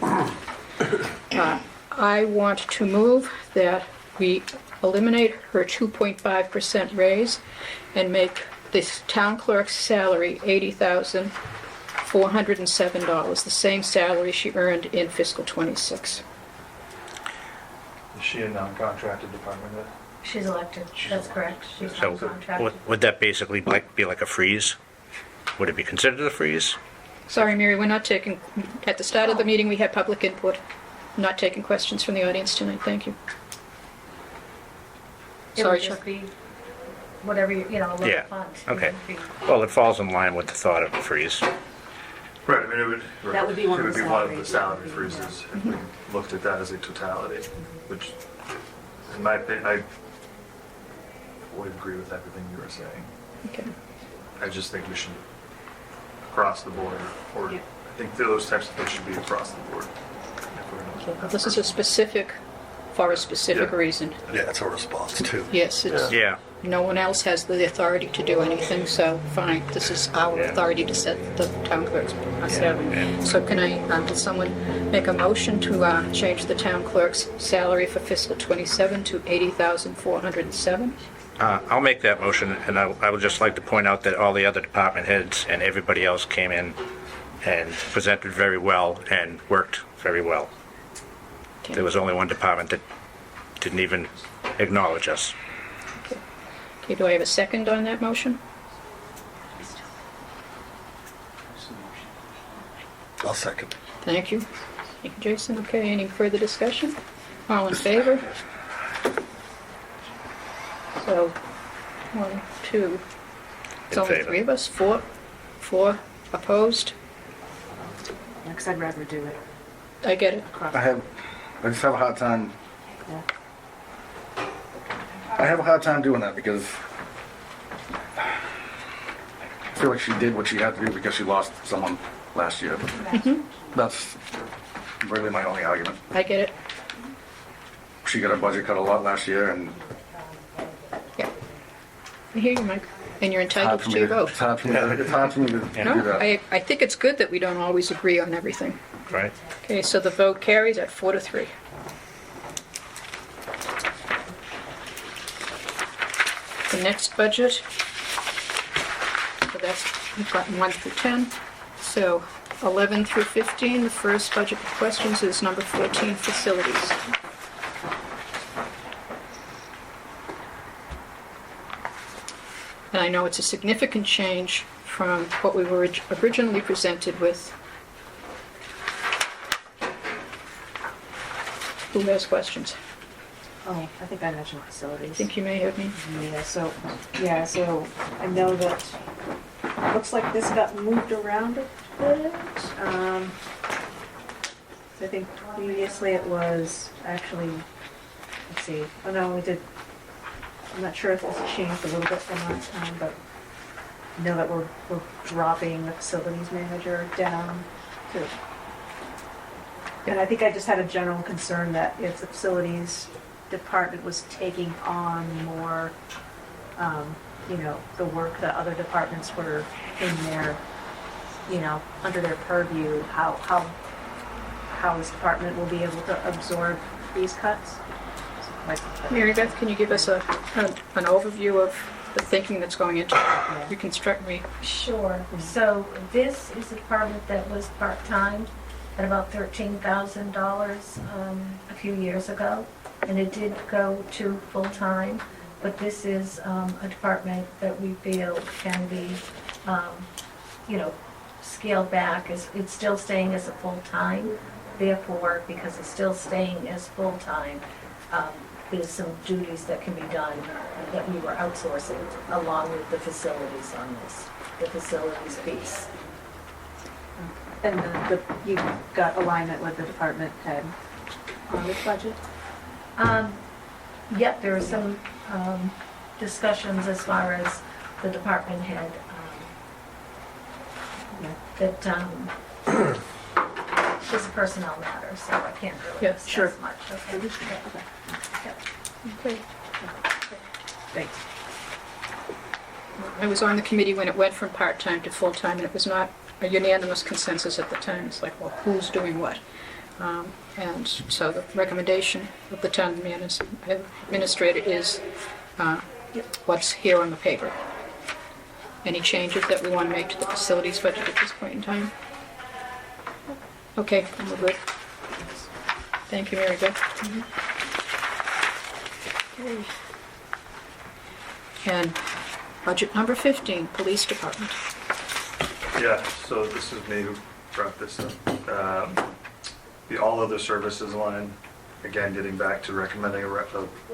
I want to move that we eliminate her 2.5% raise and make this town clerk's salary $80,407, the same salary she earned in fiscal '26. Is she a non-contracted department head? She's elected, that's correct. She's so not contracted. would that basically be like a freeze? Would it be considered a freeze? Sorry, Mary, we're not taking, at the start of the meeting, we had public input. Not taking questions from the audience tonight, thank you. It Sorry, would just Chuck. be whatever, a little Yeah, fund. okay. Well, it falls in line with the thought of a freeze. Right, I mean, it would. That would be one of the It would be one of the salary salary freezes if we looked at that as a totality, which, in my opinion, I would agree with everything you were saying. Okay. I just think we should, across the board, or I think those types of things should be across the board. If we're gonna- Well, this is a specific, for a specific Yeah. reason. Yeah, it's a response too. Yes, it's, Yeah, no one else has the authority to do anything, so fine, this is our Yeah. authority to set the town clerk's salary. So can does someone make a motion to change the town clerk's salary for fiscal '27 to $80,407? I'll make that motion, and I would just like to point out that all the other department heads and everybody else came in and presented very well and worked very well. Okay. There was only one department that didn't even acknowledge us. Okay, do I have a second on that motion? I'll second. Thank you. Thank you, Jason. Okay, any further discussion? All in favor? So, 1, 2. It's In only favor. 3 of us. 4 opposed. Because I'd rather do it I get it. across. I just have a hard time. Yeah. I have a hard time doing that because I feel like she did what she had to do because she lost someone last year. That's really my only argument. I get it. She got her budget cut a lot last year, and Yeah. I hear you, Mike. And you're it's hard entitled for to me your to, vote. it's hard for me to, it's hard for me to do No, that. I think it's good that we don't always agree on everything. Right? Okay, so the vote carries at 4 to 3. The next budget, so that's, we've got 1 through 10. So 11 through 15, the first budget questions is number 14, facilities. And I know it's a significant change from what we were originally presented with. Who has questions? Oh, I think I mentioned I facilities. think you may have me. So I know that, looks like this got moved around a bit. So I think previously it was actually, let's see, oh no, we did, I'm not sure if this has changed a little bit from last time, but I know that we're dropping the facilities manager down to, and I think I just had a general concern that if the facilities department was taking on more, the work that other departments were in their, under their purview, how this department will be able to absorb these cuts. Mary Beth, can you give us an overview of the thinking that's going into reconstruct me? Sure. So this is a department that was part-time at about $13,000 a few years ago, and it did go to full-time, but this is a department that we feel can be, scaled back. It's still staying as a full-time, therefore, because it's still staying as full-time, there's some duties that can be done that we were outsourcing along with the facilities on this, the facilities piece. And you got alignment with the department head on this budget? Yep, there were some discussions as far as the department head, that it's a personnel matter, so I can't really Yeah, discuss sure. much. Okay. Yep. Okay. Thanks. I was on the committee when it went from part-time to full-time, and it was not a unanimous consensus at the time. It's like, well, who's doing what? And so the recommendation of the town administrator is what's here on the paper. Any changes that we want to make to the facilities budget at this point in time? Okay, we're good. Thank you, Mary Beth. Okay. And budget number 15, police department. Yeah, so this is me who brought this up. The all other services line, again, getting back to recommending a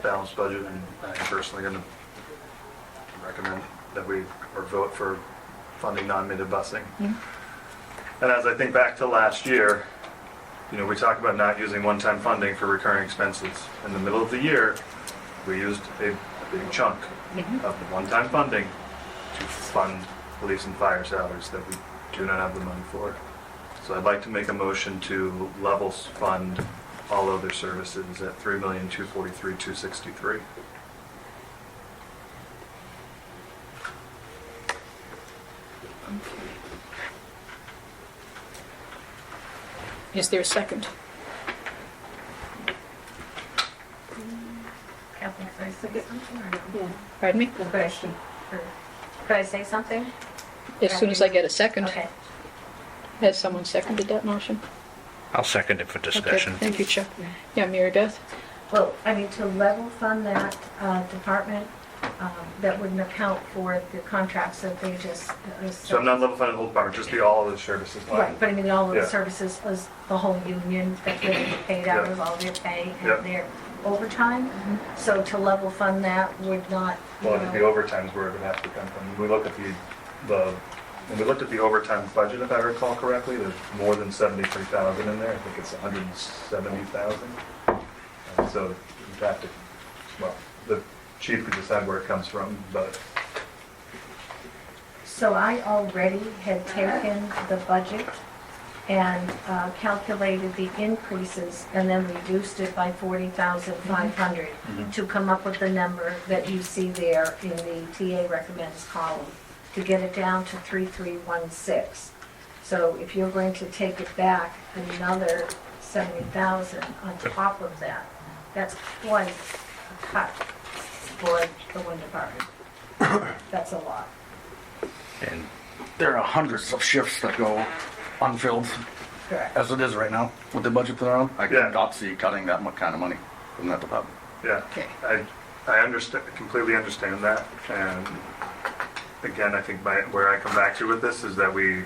balanced budget, and I'm personally going to recommend that we, or vote for funding non-mandated busing. And as I think back to last year, we talked about not using one-time funding for recurring expenses. In the middle of the year, we used a big chunk of the one-time funding to fund police and fire salaries that we do not have the money for. So I'd like to make a motion to level fund all other services at $3,243,263. Is there a second? Kathleen, could I say something or no? Yeah. Pardon me? Could I say something? As soon as I get a second. Okay. Has someone seconded that motion? I'll second it for discussion. Okay, thank you, Chuck. Yeah, Mary Beth? Well, to level fund that department, that wouldn't account for the contracts that they just. So I'm not level funded the whole department, just the all of the services line. Right, but I mean, all of the Yeah. services is the whole union that they get paid out Yeah. of all their pay Yeah. and their overtime. So to level fund that would not, you Well, I think the know, overtime is where it would have to come from. When we look at when we looked at the overtime budget, if I recall correctly, there's more than 73,000 in there. I think it's 170,000. So you'd have to, well, the chief could decide where it comes from, but so I already had taken the budget and calculated the increases and then reduced it by 40,500 to come up with the number that you see there in the TA recommends column, to get it down to 3316. So if you're going to take it back another 70,000 on top of that, that's quite a cut for the one department. That's a lot. And there are hundreds of shifts that go unfilled Correct. as it is right now with the budget that are on. I Yeah. cannot see cutting that much kind of money from that department. yeah. Okay. I understand, completely understand that. And again, I think where I come back to with this is that we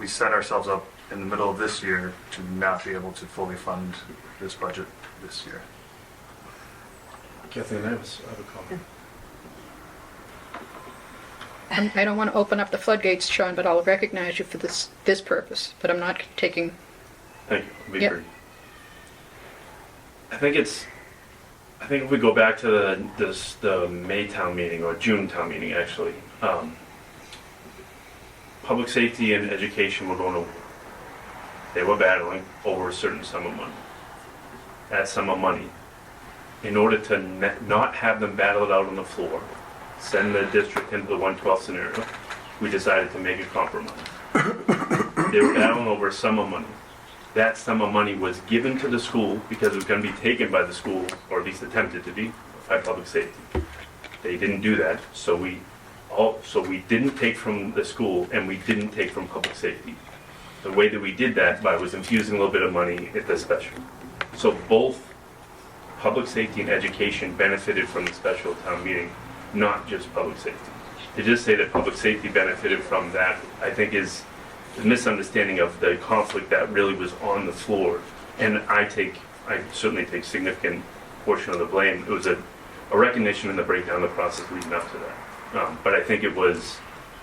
set ourselves up in the middle of this year to not be able to fully fund this budget this year. Kathleen, I have a comment. I don't want to open up the floodgates, Sean, but I'll recognize you for this purpose, but I'm not taking, Thank you. I'll be Yep. brief. I think if we go back to the May town meeting, or June town meeting, actually, public safety and education were going to, they were battling over a certain sum of money. That sum of money, in order to not have them battle it out on the floor, send the district into the 112 scenario, we decided to make a compromise. They were battling over a sum of money. That sum of money was given to the school because it was going to be taken by the school, or at least attempted to be, by public safety. They didn't do that, so we didn't take from the school and we didn't take from public safety. The way that we did that was infusing a little bit of money at the special. So both public safety and education benefited from the special town meeting, not just public safety. To just say that public safety benefited from that, I think is a misunderstanding of the conflict that really was on the floor. And I certainly take significant portion of the blame. It was a recognition and the breakdown of the process leading up to that. But I think it was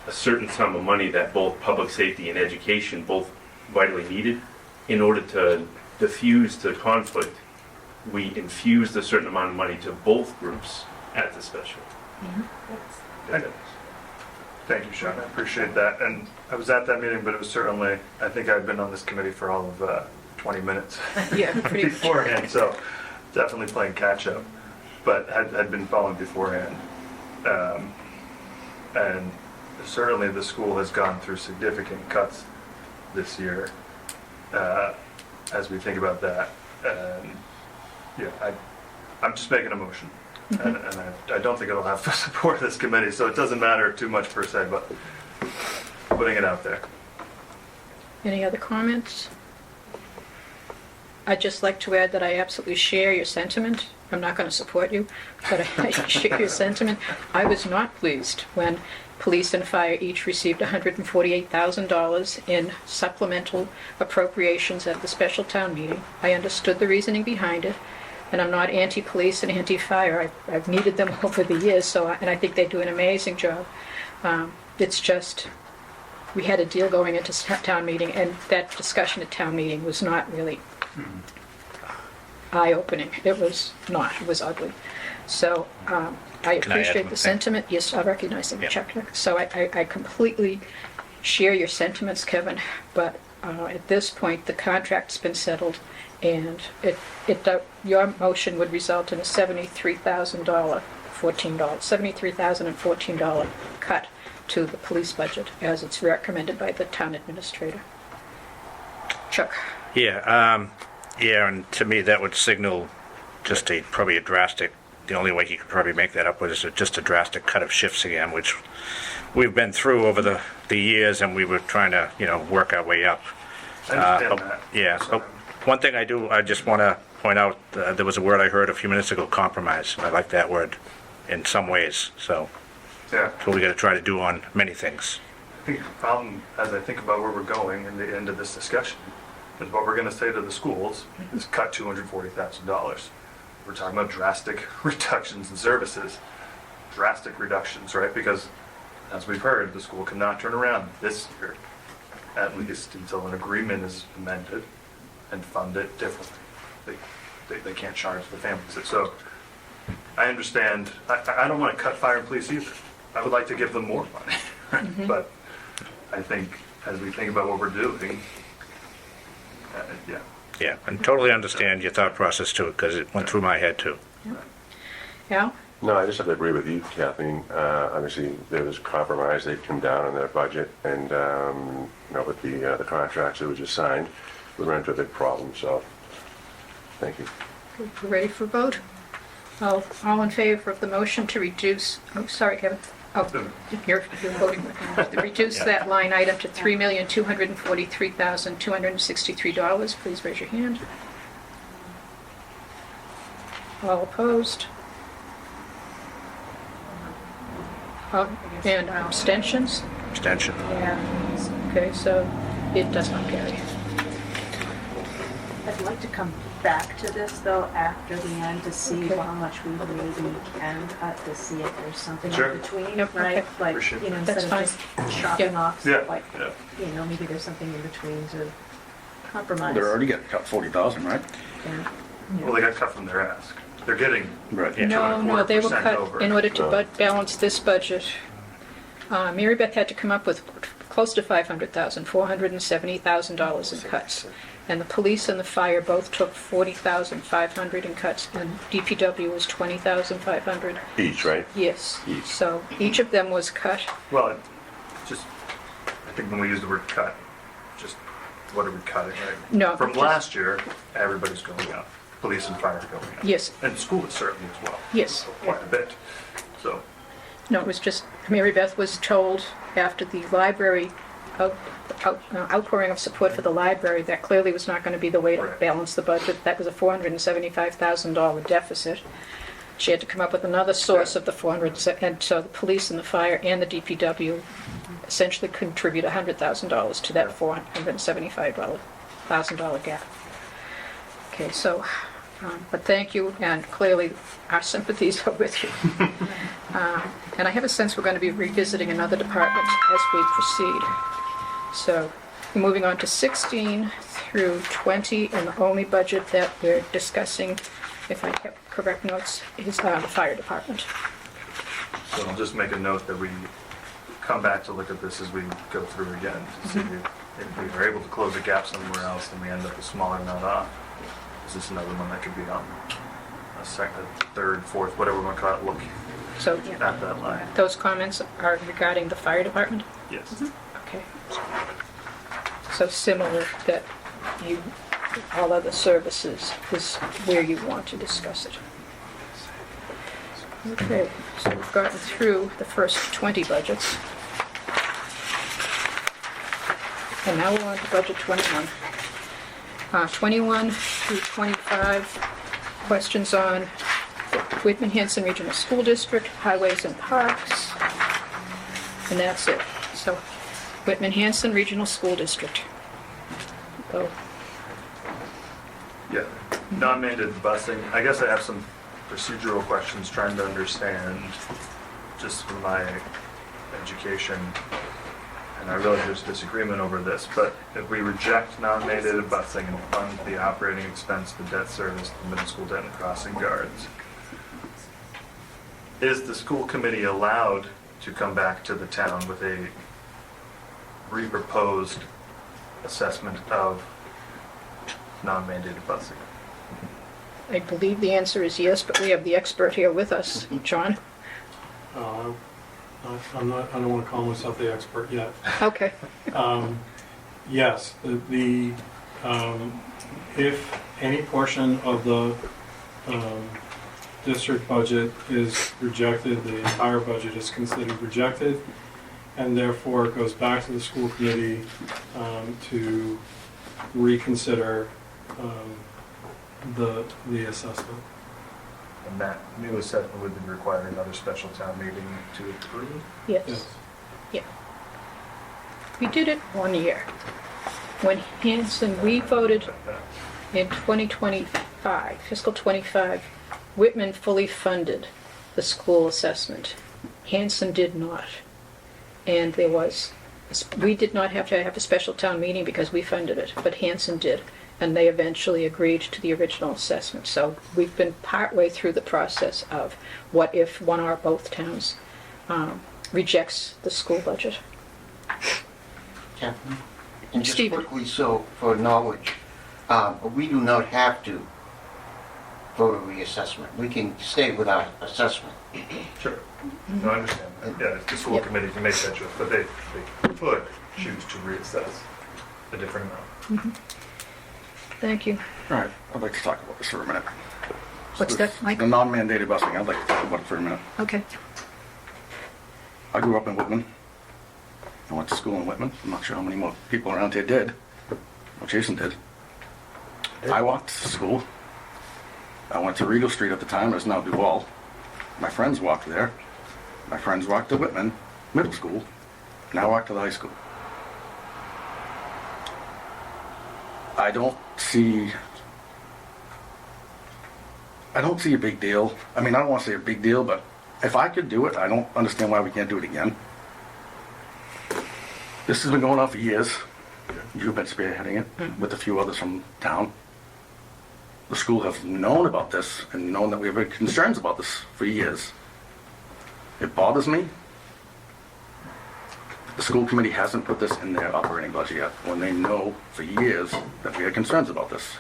a certain sum of money that both public safety and education both vitally needed. In order to diffuse the conflict, we infused a certain amount of money to both groups at the special. Thank you, Sean. I appreciate that. And I was at that meeting, but it was certainly, I think I've been on this committee for all of 20 minutes yeah, pretty much. beforehand, so definitely playing catch up, but had been following beforehand. And certainly the school has gone through significant cuts this year as we think about that. Yeah, I'm just making a motion. And I don't think it'll have the support of this committee, so it doesn't matter too much per se, but putting it out there. Any other comments? I'd just like to add that I absolutely share your sentiment. I'm not going to support you, but I share your sentiment. I was not pleased when police and fire each received $148,000 in supplemental appropriations at the special town meeting. I understood the reasoning behind it, and I'm not anti-police and anti-fire. I've needed them over the years, and I think they do an amazing job. It's just, we had a deal going into town meeting, and that discussion at town meeting was not really eye-opening. It was not. It was ugly. So I Can I add appreciate one the thing? sentiment. Yes, I recognize the Yeah. check. So I completely share your sentiments, Kevin, but at this point, the contract's been settled, and your motion would result in a $73,014 cut to the police budget as it's recommended by the town administrator. Chuck? Yeah, and to me, that would signal just probably a drastic, the only way you could probably make that up was just a drastic cut of shifts again, which we've been through over the years, and we were trying to, work our way up. I understand that. Yeah, so one thing I just want to point out, there was a word I heard a few minutes ago, compromise. I like that word. in some ways, so Yeah. that's what we gotta try to do on many things. I think the problem, as I think about where we're going in the end of this discussion, is what we're gonna say to the schools is cut $240,000. We're talking about drastic reductions in services. Drastic reductions, right? Because, as we've heard, the school cannot turn around this year, at least until an agreement is amended and fund it differently. They can't charge the families. So, I understand, I don't want to cut fire and police either. I would like to give them more money, right? But I think, as we think about what we're doing, yeah. Yeah, and totally understand your thought process too, because it went through my head too. Al? No, I just have to agree with you, Kathleen. Obviously, there was compromise. They've come down on their budget, and with the contracts that were just signed, we ran into a big problem. So, thank you. We're ready for a vote? All in favor of the motion to reduce, oh, sorry, Kevin. Oh, you're voting. Reduce that line item to $3,243,263. Please raise your hand. All opposed? And abstentions? Abstention. Okay, so it does not carry. I'd like to come back to this though after the end to see how much we maybe can cut, to see if there's something Sure. in between, Yep, right? okay. Like, Appreciate you know, that. instead of That's just chopping Yeah. off, Yeah. like, Yeah. you know, maybe there's something in between to compromise. They're already getting cut 40,000, right? Yeah. Well, they got cut from their ask. They're getting Right. No, they were 2.25% cut over. in order to balance this budget. Mary Beth had to come up with close to $500,000, $470,000 in cuts. And the police and the fire both took $40,500 in cuts, and DPW was $20,500. Each, right? Yes. Each. So each of them was cut. Well, just, I think when we use the word cut, just what are we cutting, right? No, From just- last year, everybody's going up. Police and fire are going up. Yes. And school is certainly as well. Yes. Quite a bit. So, No, it was just, Mary Beth was told after the library outpouring of support for the library, that clearly was not going to be the way to Right. balance the budget. That was a $475,000 deficit. She had to come up with another source of the 400, and so the police and the fire and the DPW essentially contribute $100,000 to that $475,000 gap. Okay, so, but thank you, and clearly our sympathies are with you. And I have a sense we're going to be revisiting another department as we proceed. So, moving on to 16 through 20, and the only budget that we're discussing, if I kept correct notes, is the fire department. so I'll just make a note that we come back to look at this as we go through again, to see if we are able to close a gap somewhere else and we end up a smaller amount off. Is this another one that could be on a second, third, fourth, whatever we want to call it, look So at that line? those comments are regarding the fire department? Yes. Okay. So similar that you, all other services is where you want to discuss it. Okay, so we've gotten through the first 20 budgets. And now we're on to budget 21. 21 through 25, questions on Whitman Hanson Regional School District, highways and parks, and that's it. So Whitman Hanson Regional School District. Oh, Yeah, non-mandated busing. I guess I have some procedural questions trying to understand, just from my education, and I realize there's disagreement over this, but if we reject non-mandated busing and fund the operating expense, the debt service, the middle school debt and crossing guards, is the school committee allowed to come back to the town with a re-proposed assessment of non-mandated busing? I believe the answer is yes, but we have the expert here with us. John? I don't want to call myself the expert yet. Okay. Yes, if any portion of the district budget is rejected, the entire budget is considered rejected, and therefore it goes back to the school committee to reconsider the assessment. And that new assessment would then require another special town meeting to approve? Yes. Yeah. We did it one year. When Hanson, we voted in 2025, fiscal '25, Whitman fully funded the school assessment. Hanson did not. And we did not have to have a special town meeting because we funded it, but Hanson did. And they eventually agreed to the original assessment. So we've been partway through the process of what if one or both towns rejects the school budget. Catherine? And just Stephen. quickly, so for knowledge, we do not have to vote a reassessment. We can stay with our assessment. Sure. No, I understand that. Yeah, the school Yep. committee can make that choice, but they could choose to reassess a different amount. Thank you. All right, I'd like to talk about this for a minute. What's that, Mike? The non-mandated busing, I'd like to talk about it for a minute. Okay. I grew up in Whitman. I went to school in Whitman. I'm not sure how many more people around here did. Well, Jason did. I walked to school. I went to Regal Street at the time. It's now Duval. My friends walked there. My friends walked to Whitman Middle School. Now walk to the high school. I don't see a big deal. I mean, I don't want to say a big deal, but if I could do it, I don't understand why we can't do it again. This has been going on for years. You've been spearheading it with a few others from town. The school has known about this and known that we have concerns about this for years. It bothers me. The school committee hasn't put this in their operating budget yet, when they know for years that we had concerns about this.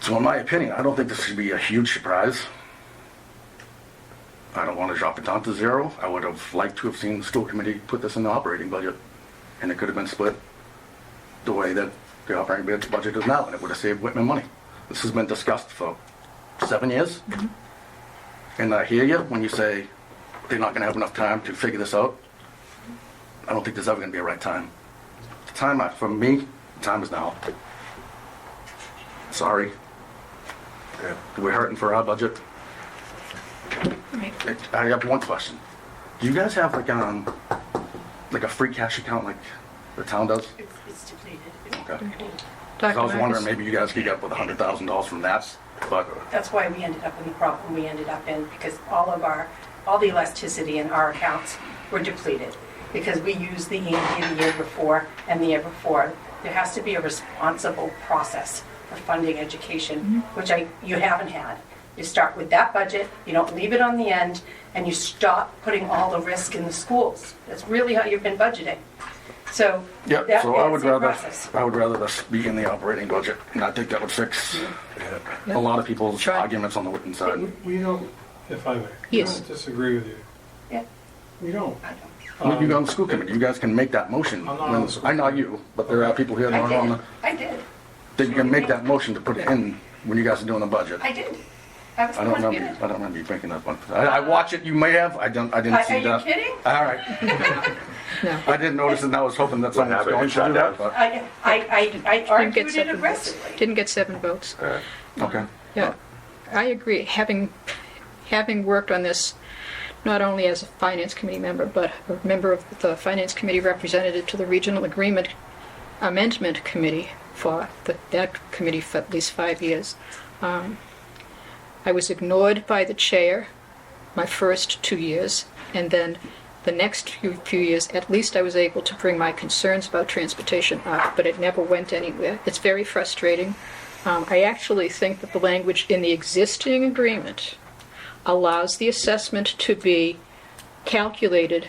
So in my opinion, I don't think this should be a huge surprise. I don't want to drop it down to zero. I would have liked to have seen the school committee put this in the operating budget, and it could have been split the way that the operating budget is now, and it would have saved Whitman money. This has been discussed for 7 years. And I hear you when you say they're not going to have enough time to figure this out. I don't think there's ever going to be a right time. The time, for me, the time is now. Sorry. We're hurting for our budget. I have one question. Do you guys have like a free cash account like the town does? It's depleted. Okay. 'Cause Dr. I was wondering, Marcus? maybe you guys could get up with $100,000 from that, but That's why we ended up in the problem we ended up in, because all the elasticity in our accounts were depleted, because we used the EMD the year before and the year before. There has to be a responsible process for funding education, which you haven't had. You start with that budget, you don't leave it on the end, and you stop putting all the risk in the schools. That's really how you've been budgeting. So yeah. that So I would is the rather process. this be in the operating budget, and I think that would fix a lot of people's Try. arguments on the Whitman side. We don't, if I may, Yes. I don't disagree with you. Yeah. We don't. You go on the school committee, you guys can make that motion. I'm not on the school I know you, but there are people here that are on the, I did. that you can make that motion to put it in when you guys are doing the budget. I did. I was I the don't one who remember. did it. I don't remember you making that one. I watch it. You may have. I didn't see Are you that. kidding? All right. No. I didn't notice it, and I was hoping that someone was happened? going It to shut do down? that. But I Didn't get argued it 7 votes. aggressively. Didn't get 7 votes. okay. Yeah, I agree. Having worked on this, not only as a finance committee member, but a member of the finance committee representative to the regional agreement amendment committee for that committee for at least 5 years. I was ignored by the chair my first 2 years, and then the next few years, at least I was able to bring my concerns about transportation up, but it never went anywhere. It's very frustrating. I actually think that the language in the existing agreement allows the assessment to be calculated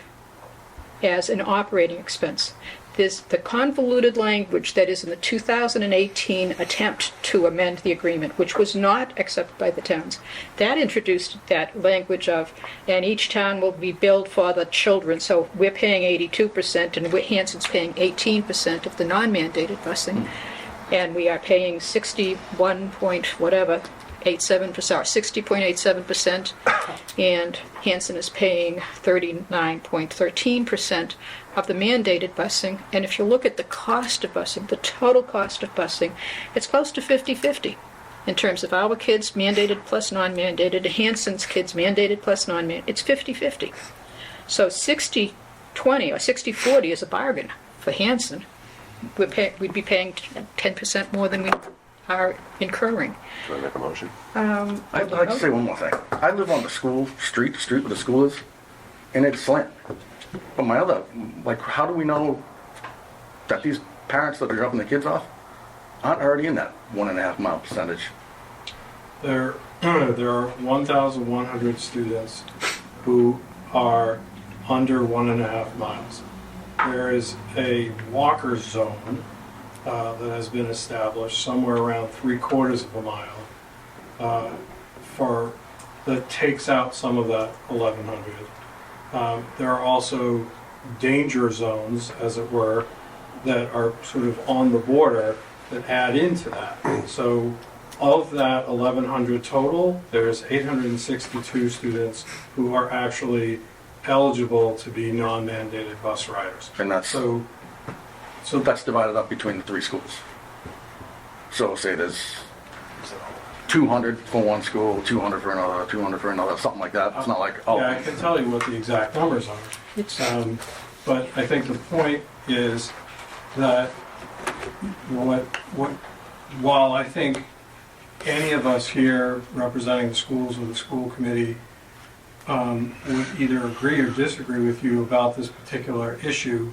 as an operating expense. There's the convoluted language that is in the 2018 attempt to amend the agreement, which was not accepted by the towns. That introduced that language of, and each town will be billed for the children, so we're paying 82% and Hanson's paying 18% of the non-mandated busing, and we are paying 60.87%, and Hanson is paying 39.13% of the mandated busing. And if you look at the cost of busing, the total cost of busing, it's close to 50-50. In terms of our kids, mandated plus non-mandated, Hanson's kids, mandated plus non-mandated, it's 50-50. So 60-20 or 60-40 is a bargain for Hanson. We'd be paying 10% more than we are incurring. Do you want to make a motion? I'd like to say one more thing. I live on the street where the school is, and it's slant. But my other, like, how do we know that these parents that are dropping the kids off aren't already in that 1.5 mile percentage? There are 1,100 students who are under 1.5 miles. There is a walker zone that has been established somewhere around 3/4 of a mile that takes out some of that 1,100. There are also danger zones, as it were, that are sort of on the border that add into that. So of that 1,100 total, there's 862 students who are actually eligible to be non-mandated bus riders. And that's So that's divided up between the 3 schools. So say there's 200 for one school, 200 for another, 200 for another, something like that. It's not like, oh, yeah, I can tell you what the exact numbers are. But I think the point is that while I think any of us here representing the schools or the school committee would either agree or disagree with you about this particular issue,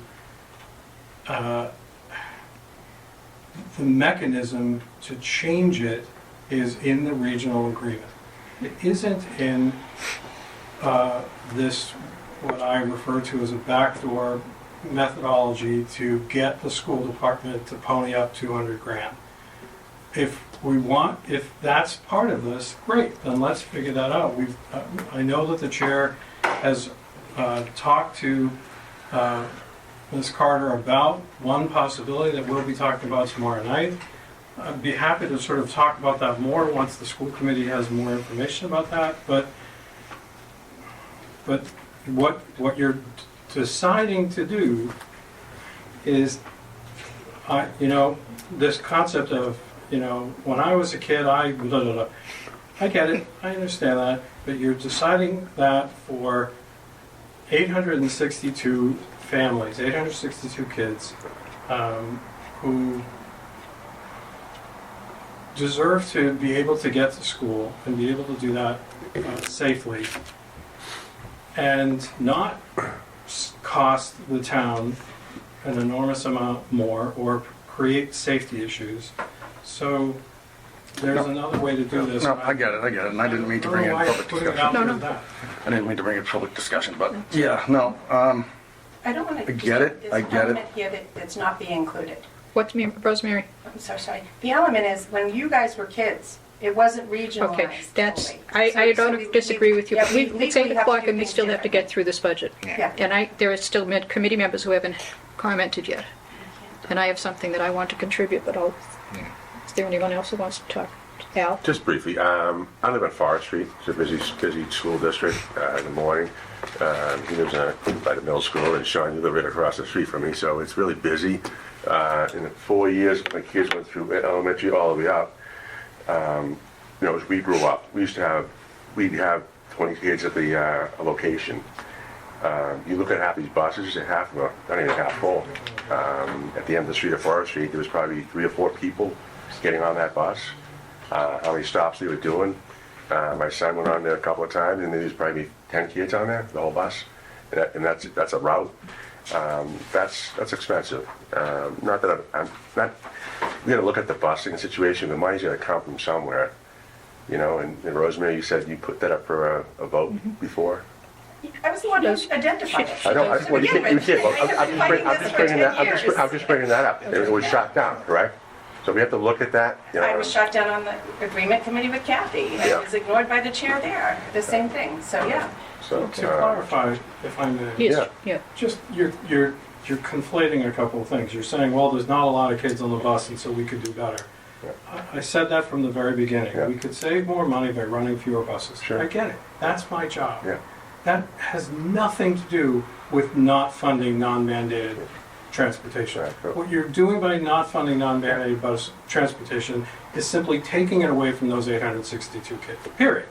the mechanism to change it is in the regional agreement. It isn't in this, what I refer to as a backdoor methodology to get the school department to pony up 200 grand. If that's part of this, great, then let's figure that out. I know that the chair has talked to Ms. Carter about one possibility that we'll be talking about tomorrow night. I'd be happy to sort of talk about that more once the school committee has more information about that. But what you're deciding to do is, this concept of, when I was a kid, I get it, I understand that, but you're deciding that for 862 families, 862 kids who deserve to be able to get to school and be able to do that safely and not cost the town an enormous amount more or create safety issues. So there's another way to do this. No, I get it, and I didn't mean to bring it in public discussion. No. I didn't mean to bring it in public discussion, but yeah, no, I don't want to. I get it. There's an element here that's not being included. What, Rosemary? I'm so sorry. The element is, when you guys were kids, it wasn't regionalized. Okay, that's, totally. I So don't disagree with you. yeah, But we it's legally 8 have to o'clock do and we things still have to get through this budget. Yeah. And there are still committee members who haven't commented yet. And I have something that I want to contribute, but is there anyone else who wants to talk? Al? Just briefly, I live on Forest Street. It's a busy school district in the morning. He lives by the middle school, and Sean, you live right across the street from me, so it's really busy. In the 4 years my kids went through elementary all the way up, as we grew up, we'd have 20 kids at the location. You look at half these buses, half of them are not even half full. At the end of the street of Forest Street, there was probably 3 or 4 people getting on that bus. How many stops they were doing. My son went on there a couple of times, and there was probably 10 kids on there, the whole bus, and that's a route. That's expensive. Not that I'm not. We got to look at the busing situation. The money's got to come from somewhere, And Rosemary, you said you put that up for a vote before. I was the one who identified it. I know. To You begin with. did. Well, I have been fighting this for 10 years. I'm just bringing that up. It was shot down, correct? So we have to look at that. I was shot down on the agreement committee with Kathy. Yeah. I was ignored by the chair there. The same thing. So, yeah. So To clarify, if I may. Yes, yeah. Just, you're conflating a couple of things. You're saying, well, there's not a lot of kids on the bus, and so we could do better. I said that from the very beginning. Yeah. We could save more money by running fewer buses. Sure. I get it. That's my job. Yeah. That has nothing to do with not funding non-mandated. transportation. Right, cool. What you're doing by not funding non-mandated bus transportation is simply taking it away from those 862 kids, period.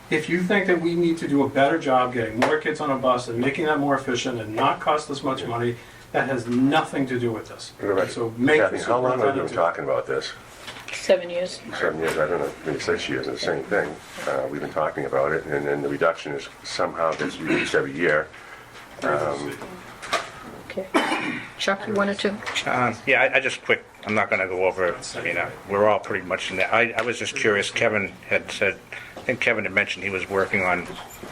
If you think that we need to do a better job getting more kids on a bus and making that more efficient and not cost us much money, that has nothing to do with this. Right. So make Kathy, the how long have you been superintendent talking about this? 7 years. 7 years, I don't know, maybe 6 years, the same thing. We've been talking about it, and then the reduction is somehow gets reduced every year. Okay. Chuck, you wanted to? Yeah, I just quick, I'm not going to go over, we're all pretty much in there. I was just curious, Kevin had said, I think Kevin had mentioned he was working on,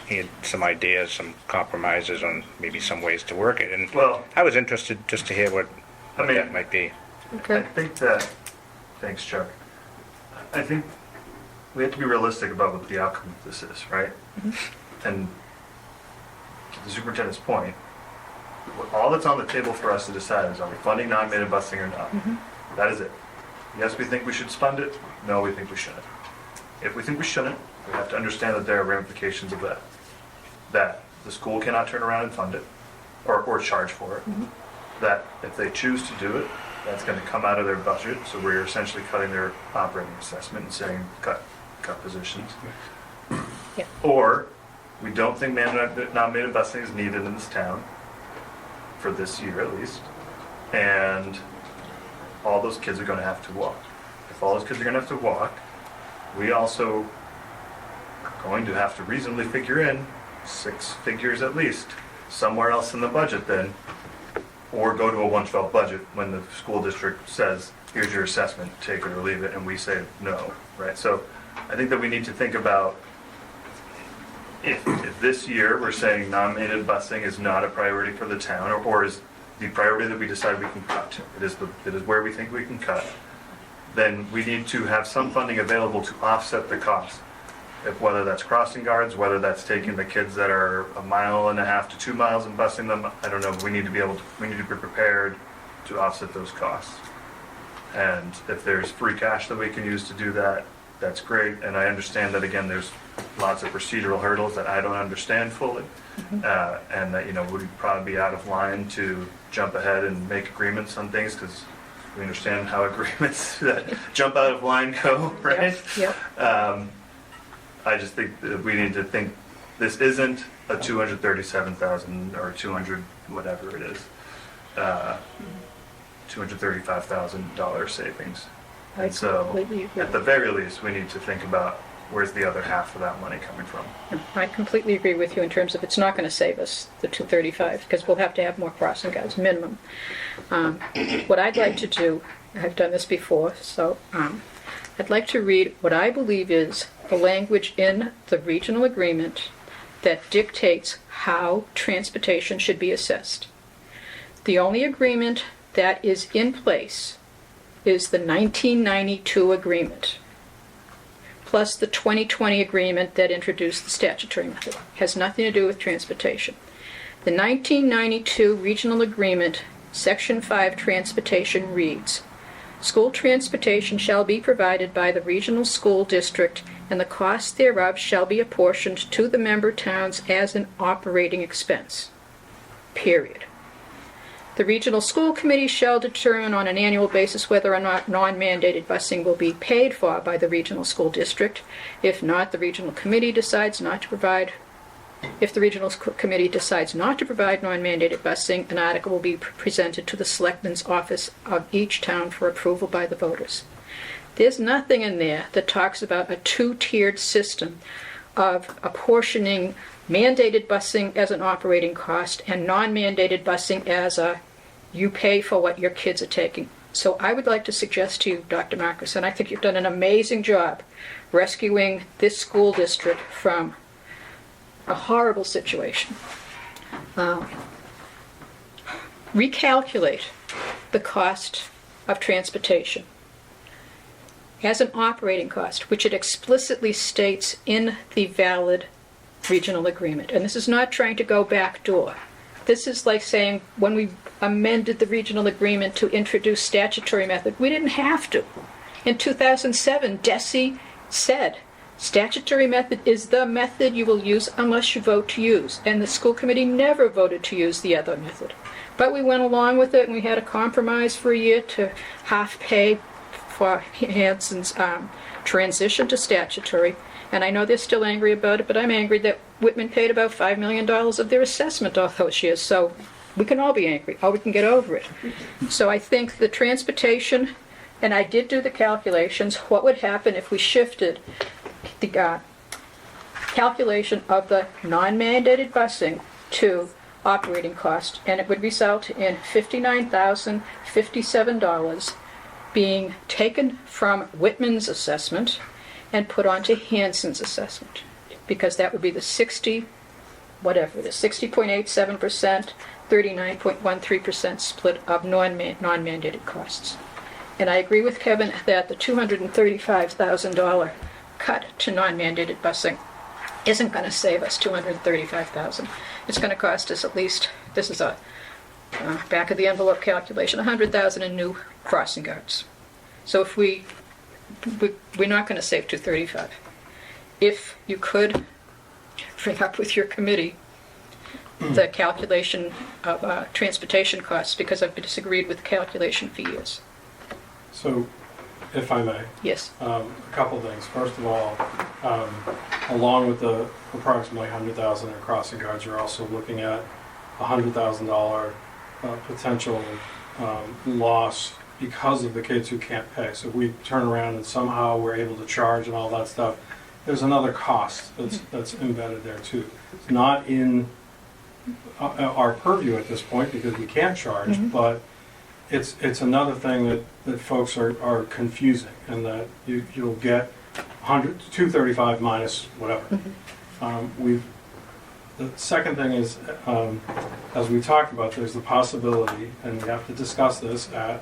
he had some ideas, some compromises on maybe some ways to work it. And Well- I was interested just to hear what I mean- that might be. I Okay. think that, thanks Chuck, I think we have to be realistic about what the outcome of this is, right? And to the superintendent's point, all that's on the table for us to decide is, are we funding non-mandated busing or not? That is it. Yes, we think we should fund it. No, we think we shouldn't. If we think we shouldn't, we have to understand that there are ramifications of that. That the school cannot turn around and fund it or charge for it. That if they choose to do it, that's going to come out of their budget. So we're essentially cutting their operating assessment and saying cut positions. Yeah. Or we don't think non-mandated busing is needed in this town for this year at least, and all those kids are going to have to walk. If all those kids are going to have to walk, we also are going to have to reasonably figure in 6 figures at least somewhere else in the budget then, or go to a 1/12 budget when the school district says, here's your assessment, take it or leave it, and we say no, right? So I think that we need to think about if this year we're saying non-mandated busing is not a priority for the town, or is the priority that we decide we can cut to, it is where we think we can cut, then we need to have some funding available to offset the cost. Whether that's crossing guards, whether that's taking the kids that are 1.5 miles to 2 miles and busing them, I don't know, but we need to be prepared to offset those costs. And if there's free cash that we can use to do that, that's great. And I understand that, again, there's lots of procedural hurdles that I don't understand fully. And that, we'd probably be out of line to jump ahead and make agreements on things because we understand how agreements that jump out of line go, right? Yep. I just think that we need to think this isn't a $237,000 or 200 whatever it is, $235,000 savings. I And so, completely agree. at the very least, we need to think about where's the other half of that money coming from. I completely agree with you in terms of it's not going to save us the 235 because we'll have to have more crossing guards, minimum. What I'd like to do, I've done this before, so I'd like to read what I believe is the language in the regional agreement that dictates how transportation should be assessed. The only agreement that is in place is the 1992 agreement, plus the 2020 agreement that introduced the statutory method. It has nothing to do with transportation. The 1992 regional agreement, Section 5 transportation reads, "School transportation shall be provided by the regional school district, and the cost thereof shall be apportioned to the member towns as an operating expense." Period. The regional school committee shall determine on an annual basis whether or not non-mandated busing will be paid for by the regional school district. If not, the regional committee decides not to provide. If the regional committee decides not to provide non-mandated busing, an article will be presented to the selectman's office of each town for approval by the voters. There's nothing in there that talks about a two-tiered system of apportioning mandated busing as an operating cost and non-mandated busing as a you pay for what your kids are taking. So I would like to suggest to you, Dr. Marcus, and I think you've done an amazing job rescuing this school district from a horrible situation. Recalculate the cost of transportation as an operating cost, which it explicitly states in the valid regional agreement. And this is not trying to go backdoor. This is like saying when we amended the regional agreement to introduce statutory method, we didn't have to. In 2007, DESE said, statutory method is the method you will use unless you vote to use. And the school committee never voted to use the other method. But we went along with it, and we had a compromise for a year to half pay for Hanson's transition to statutory. And I know they're still angry about it, but I'm angry that Whitman paid about $5 million of their assessment all those years. So we can all be angry, or we can get over it. So I think the transportation, and I did do the calculations, what would happen if we shifted the calculation of the non-mandated busing to operating cost, and it would result in $59,057 being taken from Whitman's assessment and put onto Hanson's assessment, because that would be the 60.87%, 39.13% split of non-mandated costs. And I agree with Kevin that the $235,000 cut to non-mandated busing isn't going to save us $235,000. It's going to cost us at least, this is a back of the envelope calculation, $100,000 in new crossing guards. So if we're not going to save $235,000. If you could bring up with your committee the calculation of transportation costs, because I've disagreed with the calculation for years. So, if I may. Yes. A couple things. First of all, along with the approximately $100,000 in crossing guards, you're also looking at $100,000 potential loss because of the kids who can't pay. So if we turn around and somehow we're able to charge and all that stuff, there's another cost that's embedded there too. It's not in our purview at this point because we can't charge, but it's another thing that folks are confusing, and that you'll get 235 minus whatever. The second thing is, as we talked about, there's the possibility, and we have to discuss this at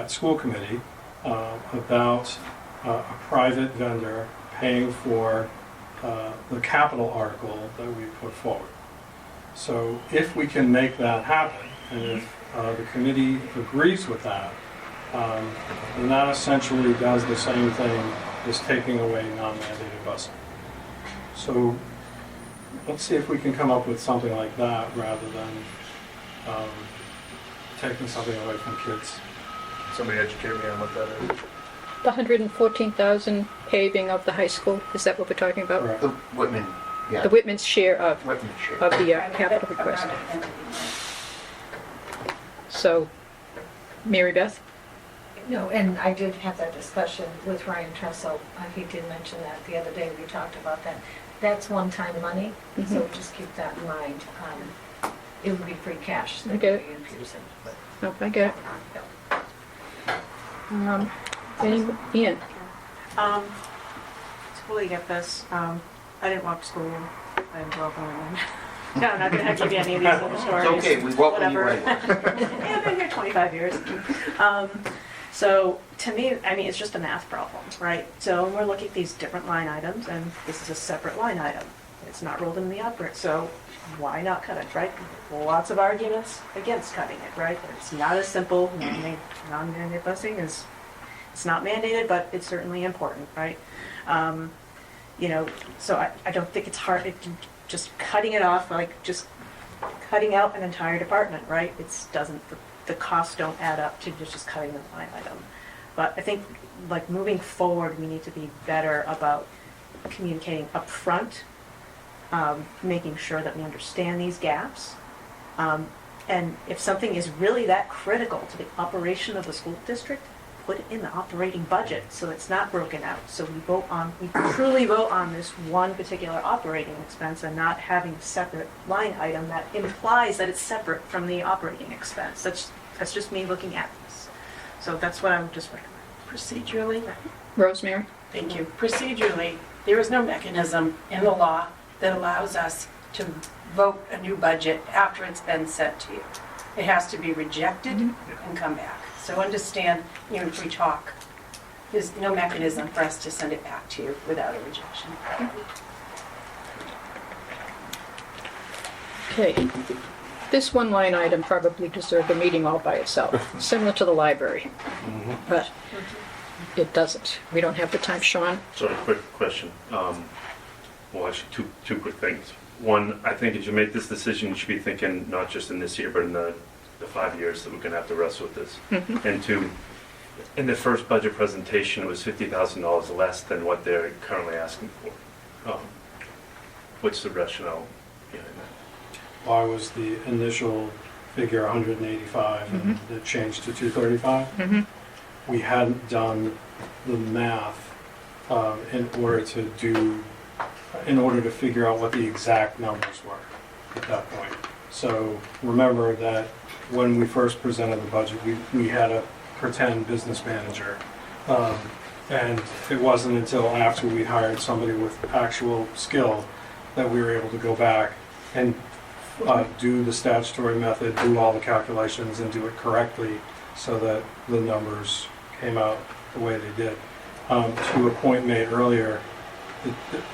school committee, about a private vendor paying for the capital article that we put forward. So if we can make that happen, and if the committee agrees with that, then that essentially does the same thing as taking away non-mandated busing. So let's see if we can come up with something like that rather than taking something away from kids. Somebody educate me on what that is. The $114,000 paving of the high school, is that what we're talking about? Right. The Whitman, yeah. The Whitman's share of Whitman share. the capital request. So, Mary Beth? No, and I did have that discussion with Ryan Tressel. He did mention that the other day. We talked about that. That's one-time money, so just keep that in mind. It would be free cash that Okay. we infuse in. But, Nope, I get it. Ian? Totally get this. I didn't walk to school. I didn't grow up in Whitman. No, I'm not going to give you any of these little stories. It's okay, we welcome you Whatever. anyway. Yeah, I've been here 25 years. So to me, I mean, it's just a math problem, right? So when we're looking at these different line items, and this is a separate line item. It's not rolled in the operate, so why not cut it, right? Lots of arguments against cutting it, right? It's not as simple. Non-mandated busing is, it's not mandated, but it's certainly important, right? So I don't think it's hard, just cutting it off, like just cutting out an entire department, right? It's doesn't, the costs don't add up to just cutting the line item. But I think, like, moving forward, we need to be better about communicating upfront, making sure that we understand these gaps. And if something is really that critical to the operation of the school district, put it in the operating budget so it's not broken out. So we truly vote on this one particular operating expense and not having a separate line item that implies that it's separate from the operating expense. That's just me looking at this. So that's what I would just recommend. Procedurally, Rosemary? thank you. Procedurally, there is no mechanism in the law that allows us to vote a new budget after it's been sent to you. It has to be rejected and come back. So understand, even if we talk, there's no mechanism for us to send it back to you without a rejection. Okay. This one line item probably deserved a meeting all by itself, similar to the library. But it doesn't. We don't have the time. Sean? Sorry, quick question. Well, actually, two quick things. One, I think as you make this decision, you should be thinking not just in this year, but in the 5 years that we're going to have to wrestle with this. And two, in the first budget presentation, it was $50,000 less than what they're currently asking for. What's the rationale behind that? Why was the initial figure 185 and it changed to 235? We hadn't done the math in order to figure out what the exact numbers were at that point. So remember that when we first presented the budget, we had a pretend business manager. And it wasn't until after we hired somebody with actual skill that we were able to go back and do the statutory method, do all the calculations, and do it correctly so that the numbers came out the way they did. To a point made earlier,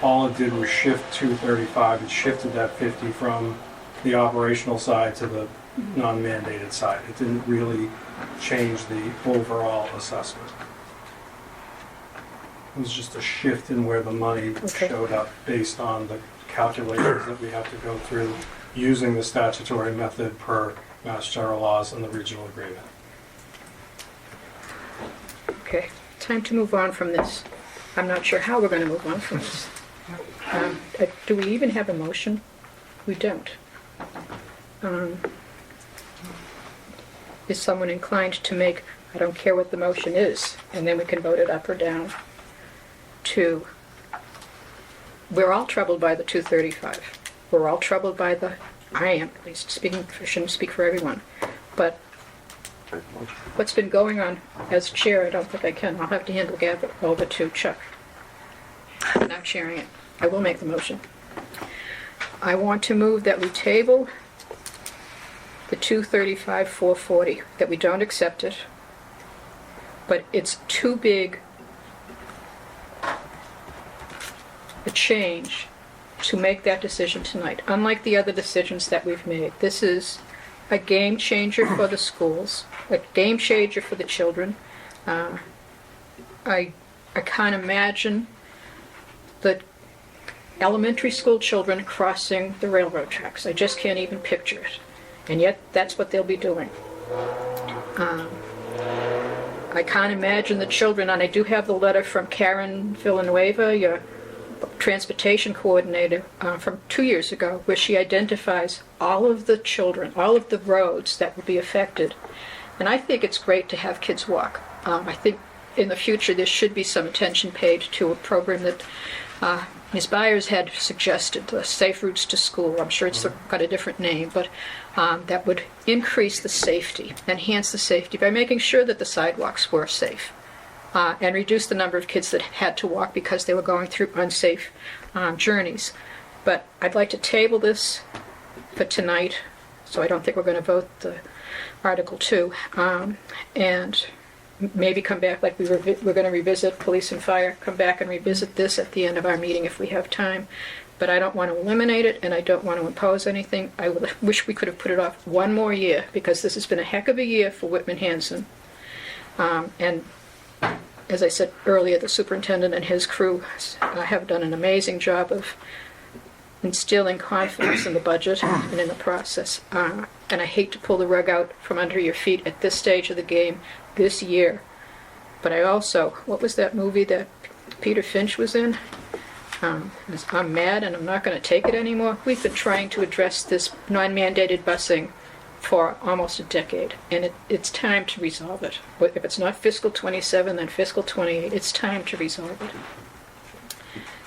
all it did was shift 235. It shifted that 50 from the operational side to the non-mandated side. It didn't really change the overall assessment. It was just a shift in where the money showed up based on the calculations that we have to go through using the statutory method per Mass General laws and the regional agreement. Okay, time to move on from this. I'm not sure how we're going to move on from this. Do we even have a motion? We don't. Is someone inclined to make, I don't care what the motion is, and then we can vote it up or down, to, we're all troubled by the 235. We're all troubled by the, I am at least, shouldn't speak for everyone, but what's been going on as chair, I don't think I can. I'll have to hand it over to Chuck. I'm not chairing it. I will make the motion. I want to move that we table the 235,440, that we don't accept it, but it's too big a change to make that decision tonight. Unlike the other decisions that we've made, this is a game changer for the schools, a game changer for the children. I can't imagine the elementary school children crossing the railroad tracks. I just can't even picture it. And yet, that's what they'll be doing. I can't imagine the children, and I do have the letter from Karen Villanueva, your transportation coordinator, from 2 years ago, where she identifies all of the children, all of the roads that will be affected. And I think it's great to have kids walk. I think in the future there should be some attention paid to a program that Ms. Byers had suggested, Safe Routes to School. I'm sure it's got a different name, but that would increase the safety, enhance the safety by making sure that the sidewalks were safe. And reduce the number of kids that had to walk because they were going through unsafe journeys. But I'd like to table this for tonight, so I don't think we're going to vote the Article 2, and maybe come back, like we're going to revisit police and fire, come back and revisit this at the end of our meeting if we have time. But I don't want to eliminate it, and I don't want to impose anything. I wish we could have put it off one more year, because this has been a heck of a year for Whitman Hanson. And as I said earlier, the superintendent and his crew have done an amazing job of instilling confidence in the budget and in the process. And I hate to pull the rug out from under your feet at this stage of the game this year. But I also, what was that movie that Peter Finch was in? I'm mad and I'm not going to take it anymore. We've been trying to address this non-mandated busing for almost a decade, and it's time to resolve it. But if it's not fiscal 27, then fiscal 28, it's time to resolve it.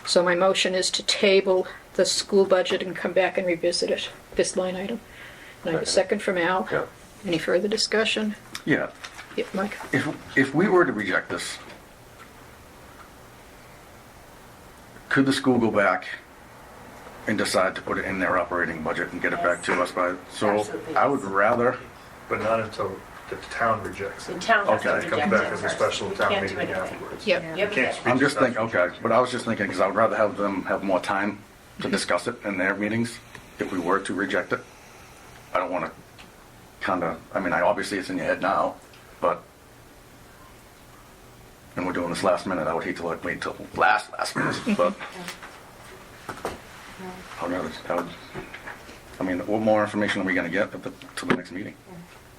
So my motion is to table the school budget and come back and revisit it, this line item. And I have a second from Al. Yeah. Any further discussion? Yeah. Yeah, Mike? If we were to reject this, could the school go back and decide to put it in their operating budget and get it back to us by, so Absolutely. I would rather, But not until the town rejects The it. town has to Okay. It comes reject back it as a first. special We town can't do meeting anything. afterwards. Yep. You Yep. can't speak I'm to just thinking, special. okay, but I was just thinking, because I would rather have them have more time to discuss it in their meetings if we were to reject it. I don't want to kind of, I mean, obviously it's in your head now, but, and we're doing this last minute, I would hate to wait till last minute, but I mean, what more information are we gonna get to the next meeting?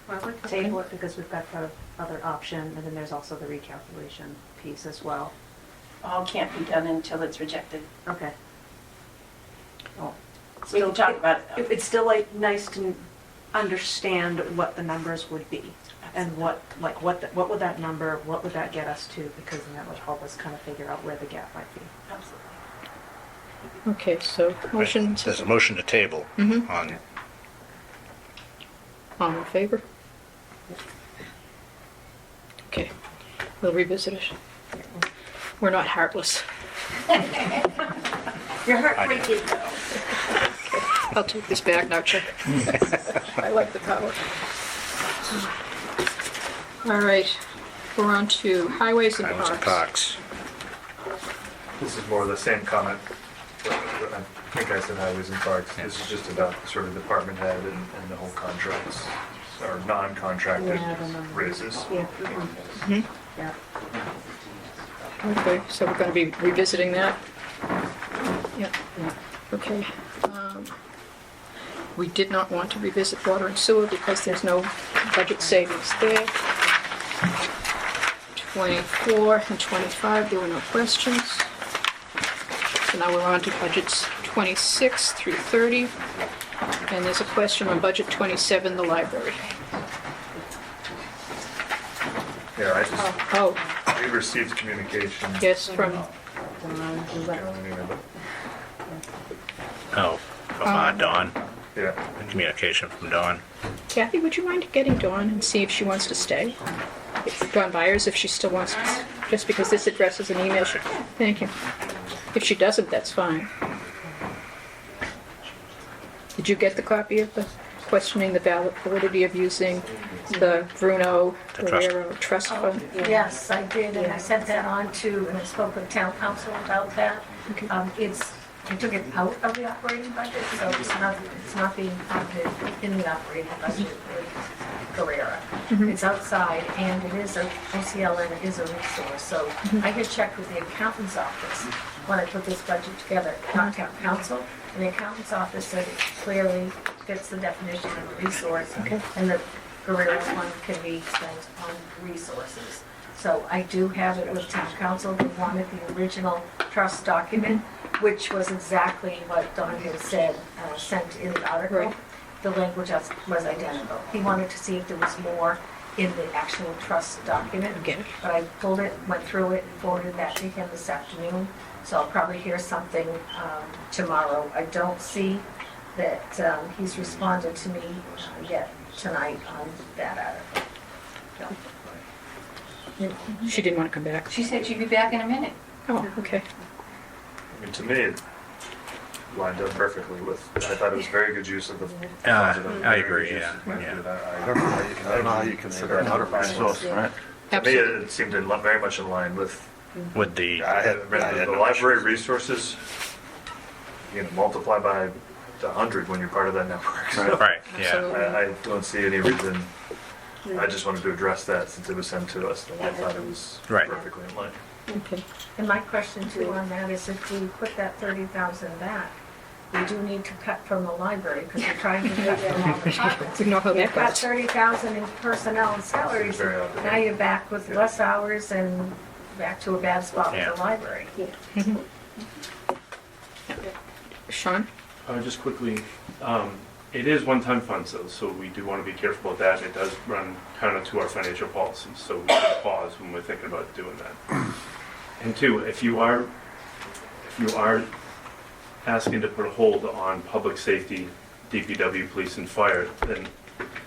Well, I'd like to table it because we've got the other option, and then there's also the recalculation piece as well. All can't be done until it's rejected. Okay. We can talk about it, though. It's still like nice to understand what the numbers would be and what would that number, what would that get us to? Because then that would help us kind of figure out where the gap might be. Absolutely. Okay, so motion. There's a motion to table Mhm. on, All in favor? Okay, we'll revisit it. We're not heartless. Your heart rate is low. I'll take this back now, Chuck. I like the power. All right, we're on to highways and Highways and parks. Parks. This is more of the same comment. I think I said highways and parks. This is just about sort of department head and the whole contracts, or non-contracted Yeah, the numbers. raises. Yeah. Yeah. Okay, so we're going to be revisiting that? Yeah, okay. We did not want to revisit water and sewer because there's no budget savings there. 24 and 25, there were no questions. So now we're on to budgets 26 through 30. And there's a question on budget 27, the library. Yeah, I just, Oh, we received communication. yes, from, Oh, from Dawn, Yeah, communication from Dawn. Kathy, would you mind getting Dawn and see if she wants to stay? Dawn Byers, if she still wants to, just because this addresses an email. Thank you. If she doesn't, that's fine. Did you get the copy of the questioning the validity of using the Bruno The trust. Guerrero Trust Fund? Yes, I did, and I sent that on to, and I spoke with town council about that. I took it out of the operating budget, so it's not being counted in the operating budget with Guerrero. It's outside, and it is a OCL, and it is a resource, so I had checked with the accountant's office when I put this budget together, not town council, and the accountant's office said it clearly fits the definition of a resource, and the Guerrero fund can be spent on resources. So I do have it with town council. They wanted the original trust document, which was exactly what Don had said, sent in the article. Right. The language was identical. He wanted to see if there was more in the actual trust document. Get it. But I pulled it, went through it, and forwarded that to him this afternoon. So I'll probably hear something tomorrow. I don't see that he's responded to me yet tonight on that article. So. She didn't want to come back. She said she'd be back in a minute. Oh, okay. I mean, to me, it lined up perfectly with, I thought it was very good use of the. I agree, yeah. I don't know how you consider another resource, right? To me, Absolutely. it seemed very much in line with, With the, I had read the library resources, multiply by 100 when you're part of that network. So right, yeah. Absolutely. I don't see any reason, I just wanted to address that since it was sent to us, and I thought it was Right. perfectly in line. Okay. And my question too on that is if we put that 30,000 back, we do need to cut from the library because we're trying to cut from all the departments. We know how that You've got goes. 30,000 in personnel and salaries, Very outdated. now you're back with less hours and back to a bad spot with Yeah. the library. Sean? Just quickly, it is one-time funds though, so we do want to be careful about that. It does run counter to our financial policies, so we should pause when we're thinking about doing that. And two, if you are asking to put a hold on public safety, DPW, police and fire, then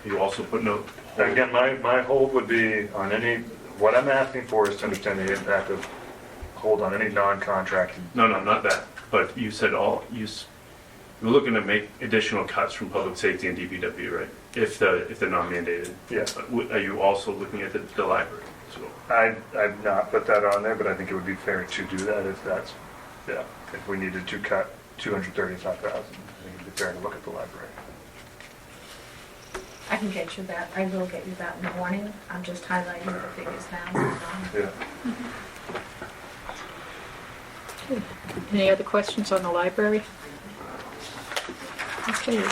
you also put no hold. Again, my hold would be on any, what I'm asking for is to understand the impact of hold on any non-contracted. No, not that, but you said we're looking to make additional cuts from public safety and DPW, right? If they're not mandated. Yeah. Are you also looking at the library as well? I've not put that on there, but I think it would be fair to do that if that's, yeah, if we needed to cut 235,000, I think it'd be fair to look at the library. I can get you that, I will get you that in the morning, I'm just highlighting the figures now. Yeah. Any other questions on the library? Okay.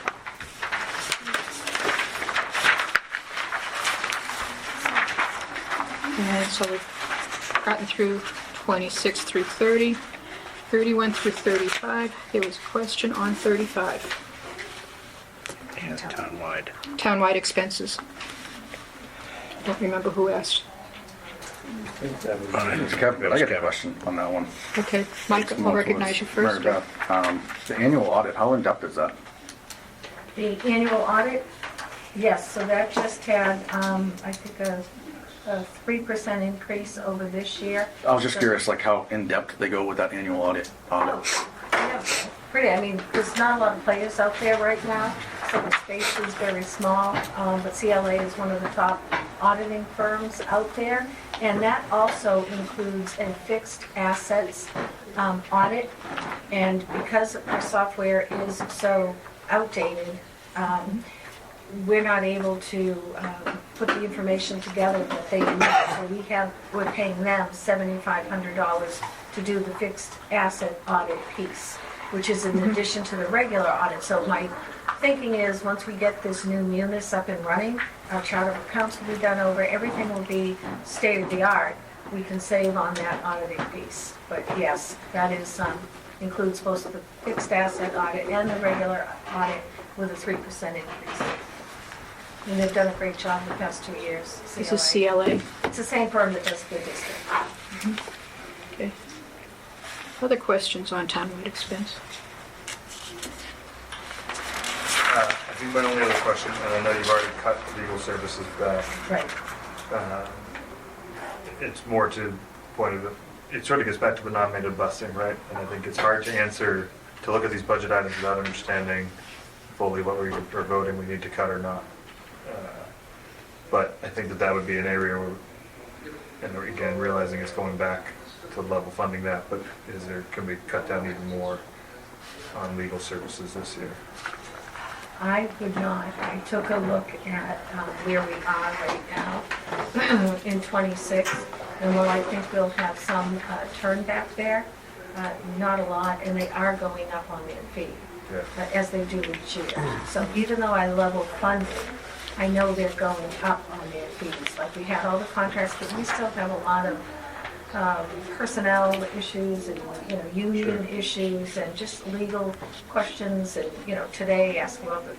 And so we've gotten through 26 through 30, 31 through 35. There was a question on 35. And townwide. Townwide expenses. Don't remember who asked. Kevin, I got a question on that one. Okay, Mike, I'll recognize you first. Mary Beth. The annual audit, how in-depth is that? The annual audit, yes, so that just had, I think, a 3% increase over this year. I was just curious, like how in-depth they go with that annual audit. Yeah, pretty, I mean, there's not a lot of players out there right now, so the space is very small, but CLA is one of the top auditing firms out there, and that also includes a fixed assets audit, and because our software is so outdated, we're not able to put the information together that they need. So we're paying them $7,500 to do the fixed asset audit piece, which is in addition to the regular audit. So my thinking is, once we get this new Munis up and running, our chart of accounts will be done over, everything will be state-of-the-art. We can save on that auditing piece. But yes, that is includes both the fixed asset audit and the regular audit with a 3% increase. And they've done a great job the past 2 years. This is CLA. It's the same firm that does the district. Okay. Other questions on townwide expense? I think my only other question, and I know you've already cut legal services back. Right. It's more to the point of it sort of gets back to the non-mandated busing, right? And I think it's hard to answer, to look at these budget items without understanding fully what we are voting we need to cut or not. But I think that would be an area where, and again, realizing it's going back to level funding that, but can we cut down even more on legal services this year? I would not. I took a look at where we are right now in 26, and while I think we'll have some turn back there, not a lot, and they are going up on their fee, as they do each year. So even though I level funded, I know they're going up on their fees. Like, we had all the contracts, but we still have a lot of personnel issues and, union issues and just legal questions. And, today asking about the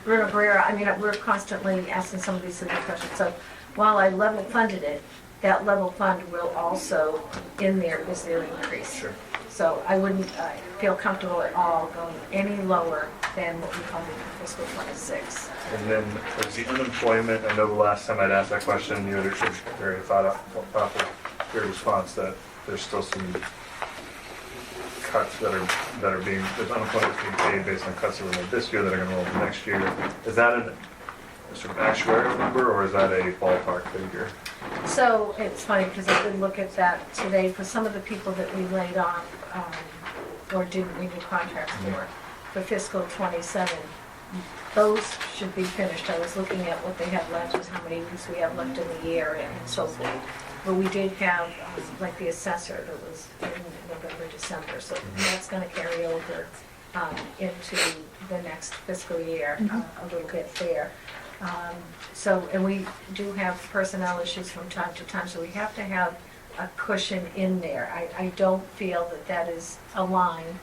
Bruno Barrera, I mean, we're constantly asking some of these silly questions. So while I level funded it, that level fund will also, in there, is their increase. Sure. So I wouldn't feel comfortable at all going any lower than what we funded for fiscal 26. And then there's the unemployment. I know the last time I'd asked that question, you had a very thoughtful your response that there's still some cuts that are being, there's unemployment being paid based on cuts that were made this year that are going to roll into next year. Is that a sort of actuarial number, or is that a ballpark figure? So it's funny because I did look at that today for some of the people that we laid off or didn't renew contracts for fiscal 27. Those should be finished. I was looking at what they have left, is how many weeks we have left in the year and so forth. But we did have, like the assessor that was in November, December, so that's going to carry over into the next fiscal year a little bit there. And we do have personnel issues from time to time, so we have to have a cushion in there. I don't feel that is a line,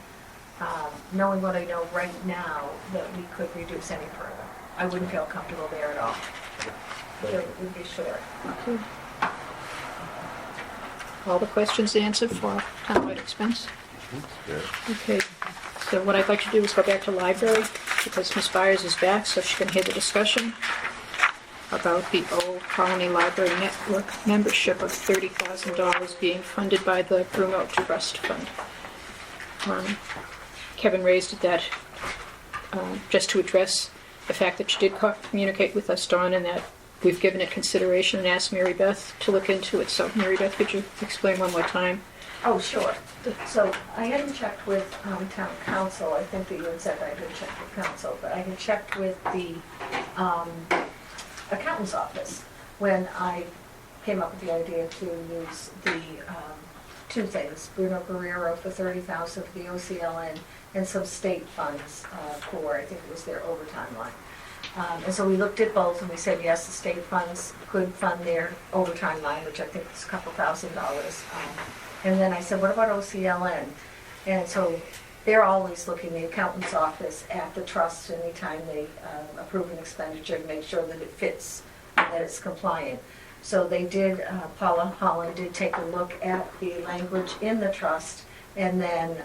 knowing what I know right now, that we could reduce any further. I wouldn't feel comfortable there at all. It would be short. Okay. All the questions answered for townwide expense? Okay, so what I'd like to do is go back to library, because Ms. Byers is back, so she can hear the discussion about the Old Colony Library Network membership of $30,000 being funded by the Bruno Trust Fund. Kevin raised that just to address the fact that she did communicate with us, Dawn, and that we've given it consideration and asked Mary Beth to look into it. So, Mary Beth, could you explain one more time? Oh, sure. So I hadn't checked with town council. I think that you had said I had checked with council, but I had checked with the accountant's office when I came up with the idea to use the two things. Bruno Guerrero for $30,000 for the OCLN and some state funds for, I think it was their overtime line. And so we looked at both and we said, yes, the state funds could fund their overtime line, which I think is a couple $1,000s. And then I said, what about OCLN? And so they're always looking, the accountant's office, at the trust anytime they approve an expenditure to make sure that it fits, that it's compliant. So they did, Paula Holland did take a look at the language in the trust, and then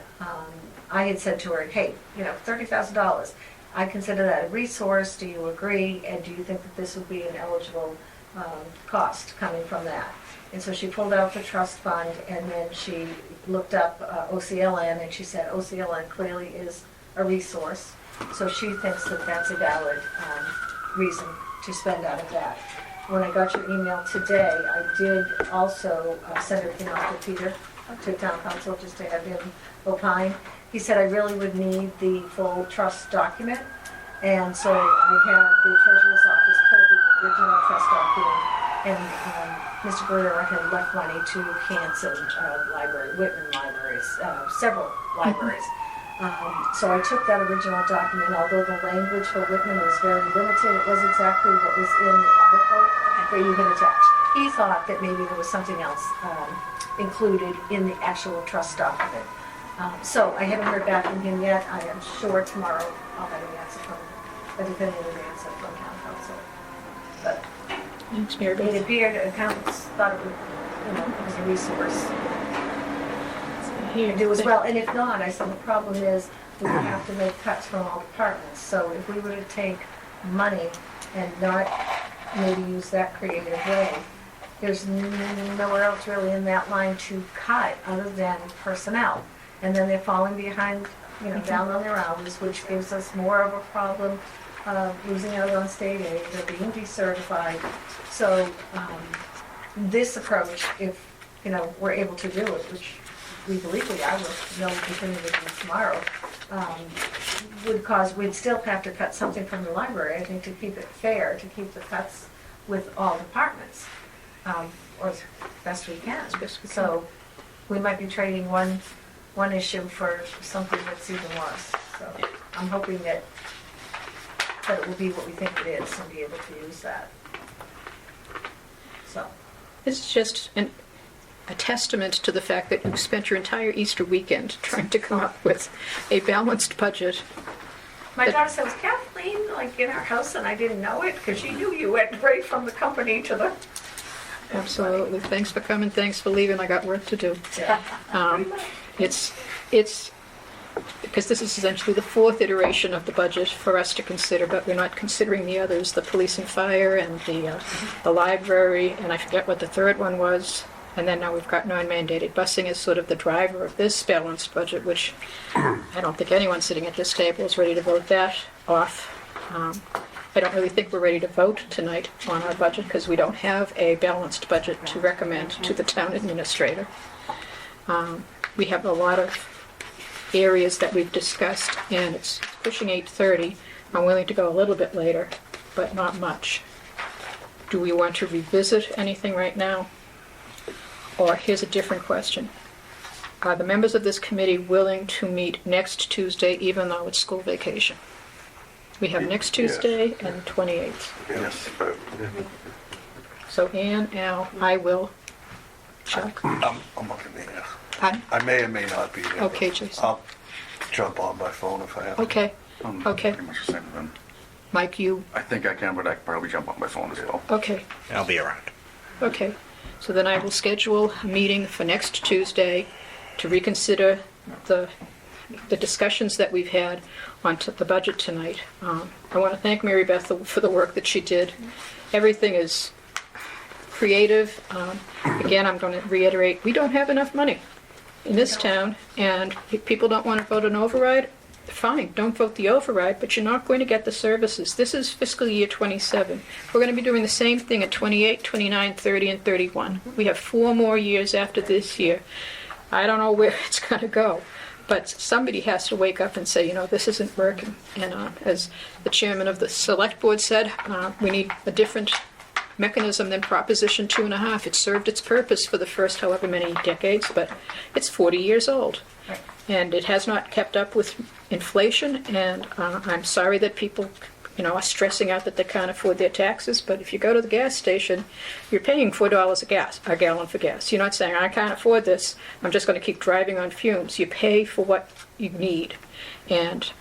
I had said to her, hey, $30,000, I consider that a resource, do you agree, and do you think that this would be an eligible cost coming from that? And so she pulled out the trust fund, and then she looked up OCLN, and she said OCLN clearly is a resource, so she thinks that that's a valid reason to spend out of that. When I got your email today, I did also send everything off to Peter, to town council, just to have him opine. He said I really would need the full trust document, and so I had the treasurer's office pull the original trust document, and Mr. Guerrero had left money to Hanson Library, Whitman libraries, several libraries. So I took that original document, although the language for Whitman was very limited, it was exactly what was in the article that you can attach. He thought that maybe there was something else included in the actual trust document. So I haven't heard back from him yet. I am sure tomorrow I'll have an answer from, a definitive answer from town council. But it appeared accountants thought it was a resource. Here, Do as well, and if not, I said the problem is we would have to make cuts from all departments. So if we were to take money and not maybe use that creative way, there's nowhere else really in that line to cut other than personnel. And then they're falling behind, down on their hours, which gives us more of a problem losing out on state aid. They're being decertified. So this approach, if we're able to do it, which we believe we are, we'll know definitively tomorrow, we'd still have to cut something from the library, I think, to keep it fair, to keep the cuts with all departments, or as best we can. So we might be trading one issue for something that's even worse. So I'm hoping that it will be what we think it is and be able to use that. So This is just a testament to the fact that you spent your entire Easter weekend trying to come up with a balanced budget. my daughter says, Kathleen, in our house, and I didn't know it because she knew you went right from the company to the. Absolutely. Thanks for coming. Thanks for leaving. I got work to do. Yeah. It's because this is essentially the fourth iteration of the budget for us to consider, but we're not considering the others, the police and fire and the library, and I forget what the third one was. And then now we've got non-mandated busing as sort of the driver of this balanced budget, which I don't think anyone sitting at this table is ready to vote that off. I don't really think we're ready to vote tonight on our budget because we don't have a balanced budget to recommend to the town administrator. We have a lot of areas that we've discussed, and it's pushing 8:30. I'm willing to go a little bit later, but not much. Do we want to revisit anything right now? Or here's a different question. Are the members of this committee willing to meet next Tuesday, even though it's school vacation? We have next Tuesday and the 28th. Yes. So Ann, Al, I will. Chuck? I'm not going to be there. Pardon? I may or may not be there. Okay, Jason. I'll jump on my phone if I have to. Okay. Okay. Pretty much the same then. Mike, you? I think I can, but I can probably jump on my phone as well. Okay. I'll be around. Okay. So then I will schedule a meeting for next Tuesday to reconsider the discussions that we've had on the budget tonight. I want to thank Mary Beth for the work that she did. Everything is creative. Again, I'm going to reiterate, we don't have enough money in this town, and if people don't want to vote an override, fine, don't vote the override, but you're not going to get the services. This is fiscal year 27. We're going to be doing the same thing at 28, 29, 30, and 31. We have 4 more years after this year. I don't know where it's going to go, but somebody has to wake up and say, this isn't working. And as the chairman of the select board said, we need a different mechanism than Proposition 2.5. It served its purpose for the first however many decades, but it's 40 years old. And it has not kept up with inflation, and I'm sorry that people are stressing out that they can't afford their taxes, but if you go to the gas station, you're paying $4 a gallon for gas. You're not saying, I can't afford this, I'm just going to keep driving on fumes. You pay for what you need. And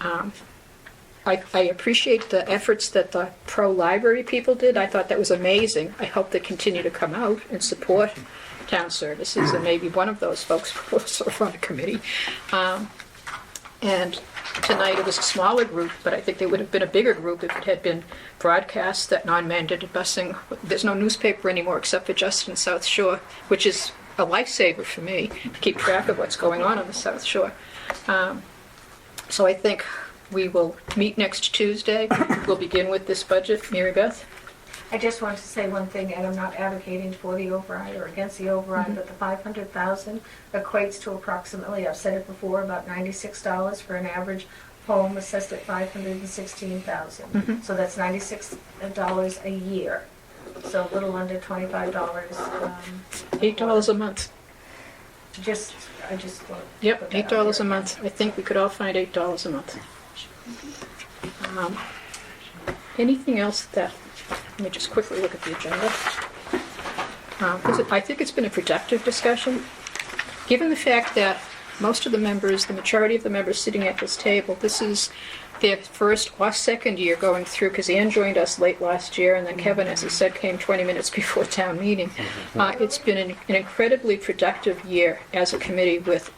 I appreciate the efforts that the pro-library people did. I thought that was amazing. I hope they continue to come out and support town services, and maybe one of those folks will serve on a committee. And tonight it was a smaller group, but I think there would have been a bigger group if it had been broadcast that non-mandated busing. There's no newspaper anymore except for Justin South Shore, which is a lifesaver for me to keep track of what's going on the South Shore. So I think we will meet next Tuesday. We'll begin with this budget. Mary Beth? I just wanted to say one thing, and I'm not advocating for the override or against the override, but the $500,000 equates to approximately, I've said it before, about $96 for an average home assessed at $516,000. So that's $96 a year. So a little under $25. $8 a month. I just thought. Yep, $8 a month. I think we could all find $8 a month. Anything else that, let me just quickly look at the agenda. I think it's been a productive discussion. Given the fact that most of the members, the majority of the members sitting at this table, this is their first or second year going through, because Ann joined us late last year, and then Kevin, as he said, came 20 minutes before town meeting. It's been an incredibly productive year as a committee with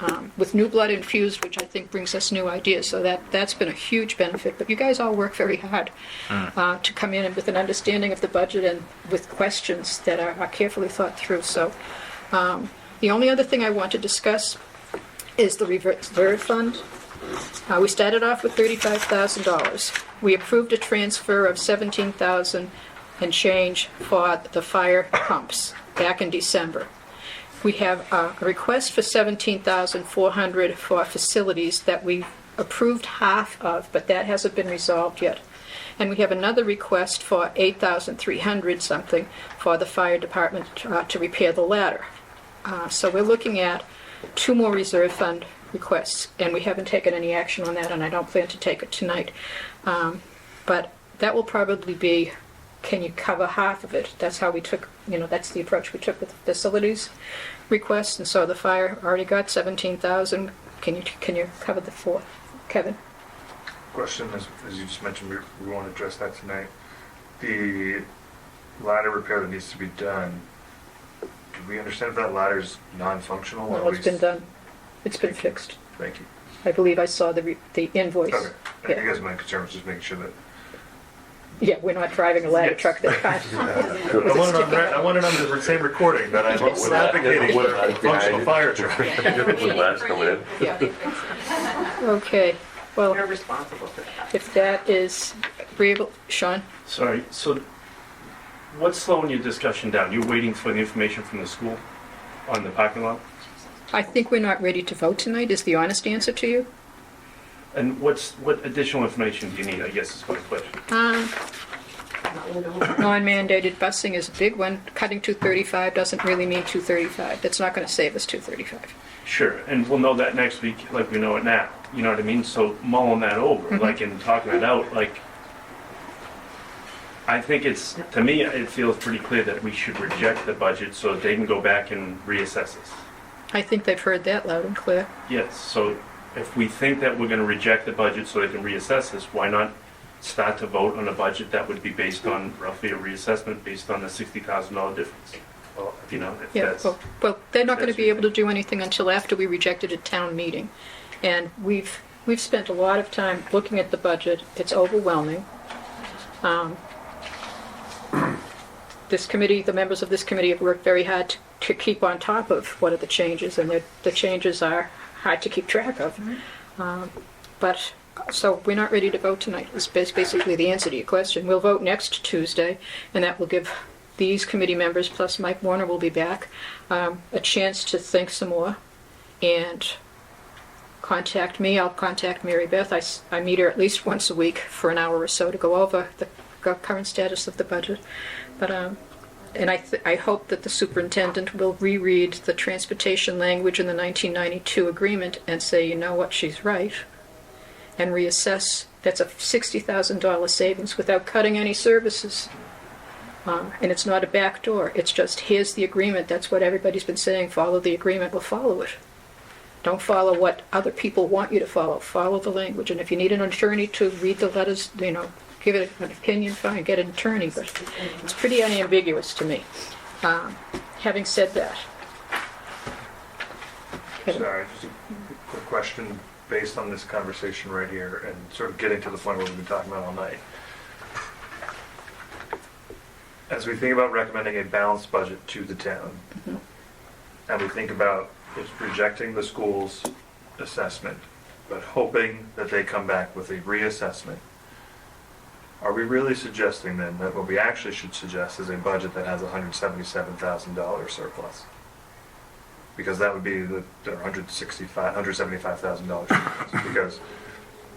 new blood infused, which I think brings us new ideas. So that's been a huge benefit. But you guys all work very hard to come in with an understanding of the budget and with questions that are carefully thought through. So the only other thing I want to discuss is the reserve fund. We started off with $35,000. We approved a transfer of $17,000 and change for the fire pumps back in December. We have a request for $17,400 for facilities that we approved half of, but that hasn't been resolved yet. And we have another request for $8,300 something for the fire department to repair the ladder. So we're looking at 2 more reserve fund requests, and we haven't taken any action on that, and I don't plan to take it tonight. But that will probably be, can you cover half of it? That's how we took, that's the approach we took with the facilities requests, and so the fire already got $17,000. Can you cover the 4? Kevin? Question, as you just mentioned, we want to address that tonight. The ladder repair that needs to be done, do we understand if that ladder is non-functional? Well, it's been done. It's been fixed. Thank you. I believe I saw the invoice. Okay. Yeah. I guess my concern was just making sure that... Yeah, we're not driving a ladder truck that can't. I want it on the same recording that I'm advocating for a functional fire truck. Okay, well, You're responsible for that. if that is agreeable, Sean? Sorry, so what's slowing your discussion down? You're waiting for the information from the school on the parking lot? I think we're not ready to vote tonight, is the honest answer to you. And what additional information do you need, I guess is my question. Non-mandated busing is a big one. Cutting 235 doesn't really mean 235. That's not going to save us 235. Sure, and we'll know that next week like we know it now. You know what I mean? So mulling that over, like, and talking it out, like, I think to me, it feels pretty clear that we should reject the budget so they can go back and reassess us. I think they've heard that loud and clear. Yes, so if we think that we're going to reject the budget so they can reassess this, why not start to vote on a budget that would be based on roughly a reassessment based on the $60,000 difference? Well, if Yeah, that's... well, they're not going to be able to do anything until after we reject it at town meeting. And we've spent a lot of time looking at the budget. It's overwhelming. This committee, the members of this committee have worked very hard to keep on top of what are the changes, and the changes are hard to keep track of. But so we're not ready to vote tonight. It's basically the answer to your question. We'll vote next Tuesday, and that will give these committee members, plus Mike Warner will be back, a chance to think some more and contact me. I'll contact Mary Beth. I meet her at least once a week for an hour or so to go over the current status of the budget. But And I hope that the superintendent will reread the transportation language in the 1992 agreement and say, you know what, she's right, and reassess. That's a $60,000 savings without cutting any services. And it's not a backdoor. It's just, here's the agreement. That's what everybody's been saying. Follow the agreement. We'll follow it. Don't follow what other people want you to follow. Follow the language. And if you need an attorney to read the letters, give it an opinion, fine, get an attorney. But it's pretty unambiguous to me. Having said that. Sorry, just a quick question based on this conversation right here and sort of getting to the point where we've been talking about all night. As we think about recommending a balanced budget to the town, and we think about just rejecting the school's assessment, but hoping that they come back with a reassessment, are we really suggesting then that what we actually should suggest is a budget that has a $177,000 surplus? Because that would be the $175,000 surplus. Because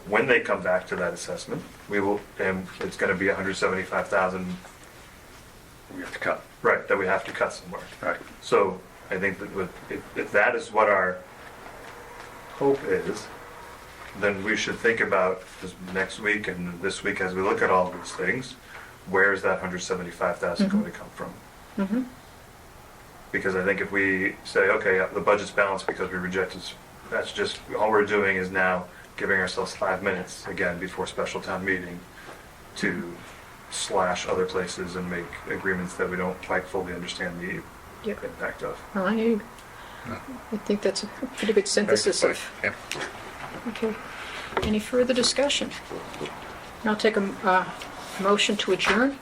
when they come back to that assessment, it's going to be $175,000. We have to cut. Right, that we have to cut somewhere. Right. So I think that if that is what our hope is, then we should think about this next week and this week as we look at all of these things, where is that $175,000 going to come from? Because I think if we say, okay, the budget's balanced because we rejected, that's just, all we're doing is now giving ourselves 5 minutes, again, before special town meeting, to slash other places and make agreements that we don't quite fully understand the impact of. Well, I think that's a pretty good synthesis of. Yeah. Okay. Any further discussion? I'll take a motion to adjourn.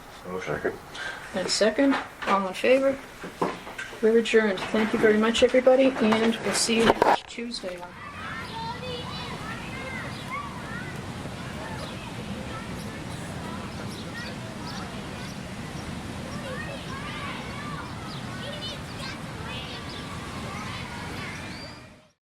Second. And a second. All in favor? We're adjourned. Thank you very much, everybody, and we'll see you next Tuesday on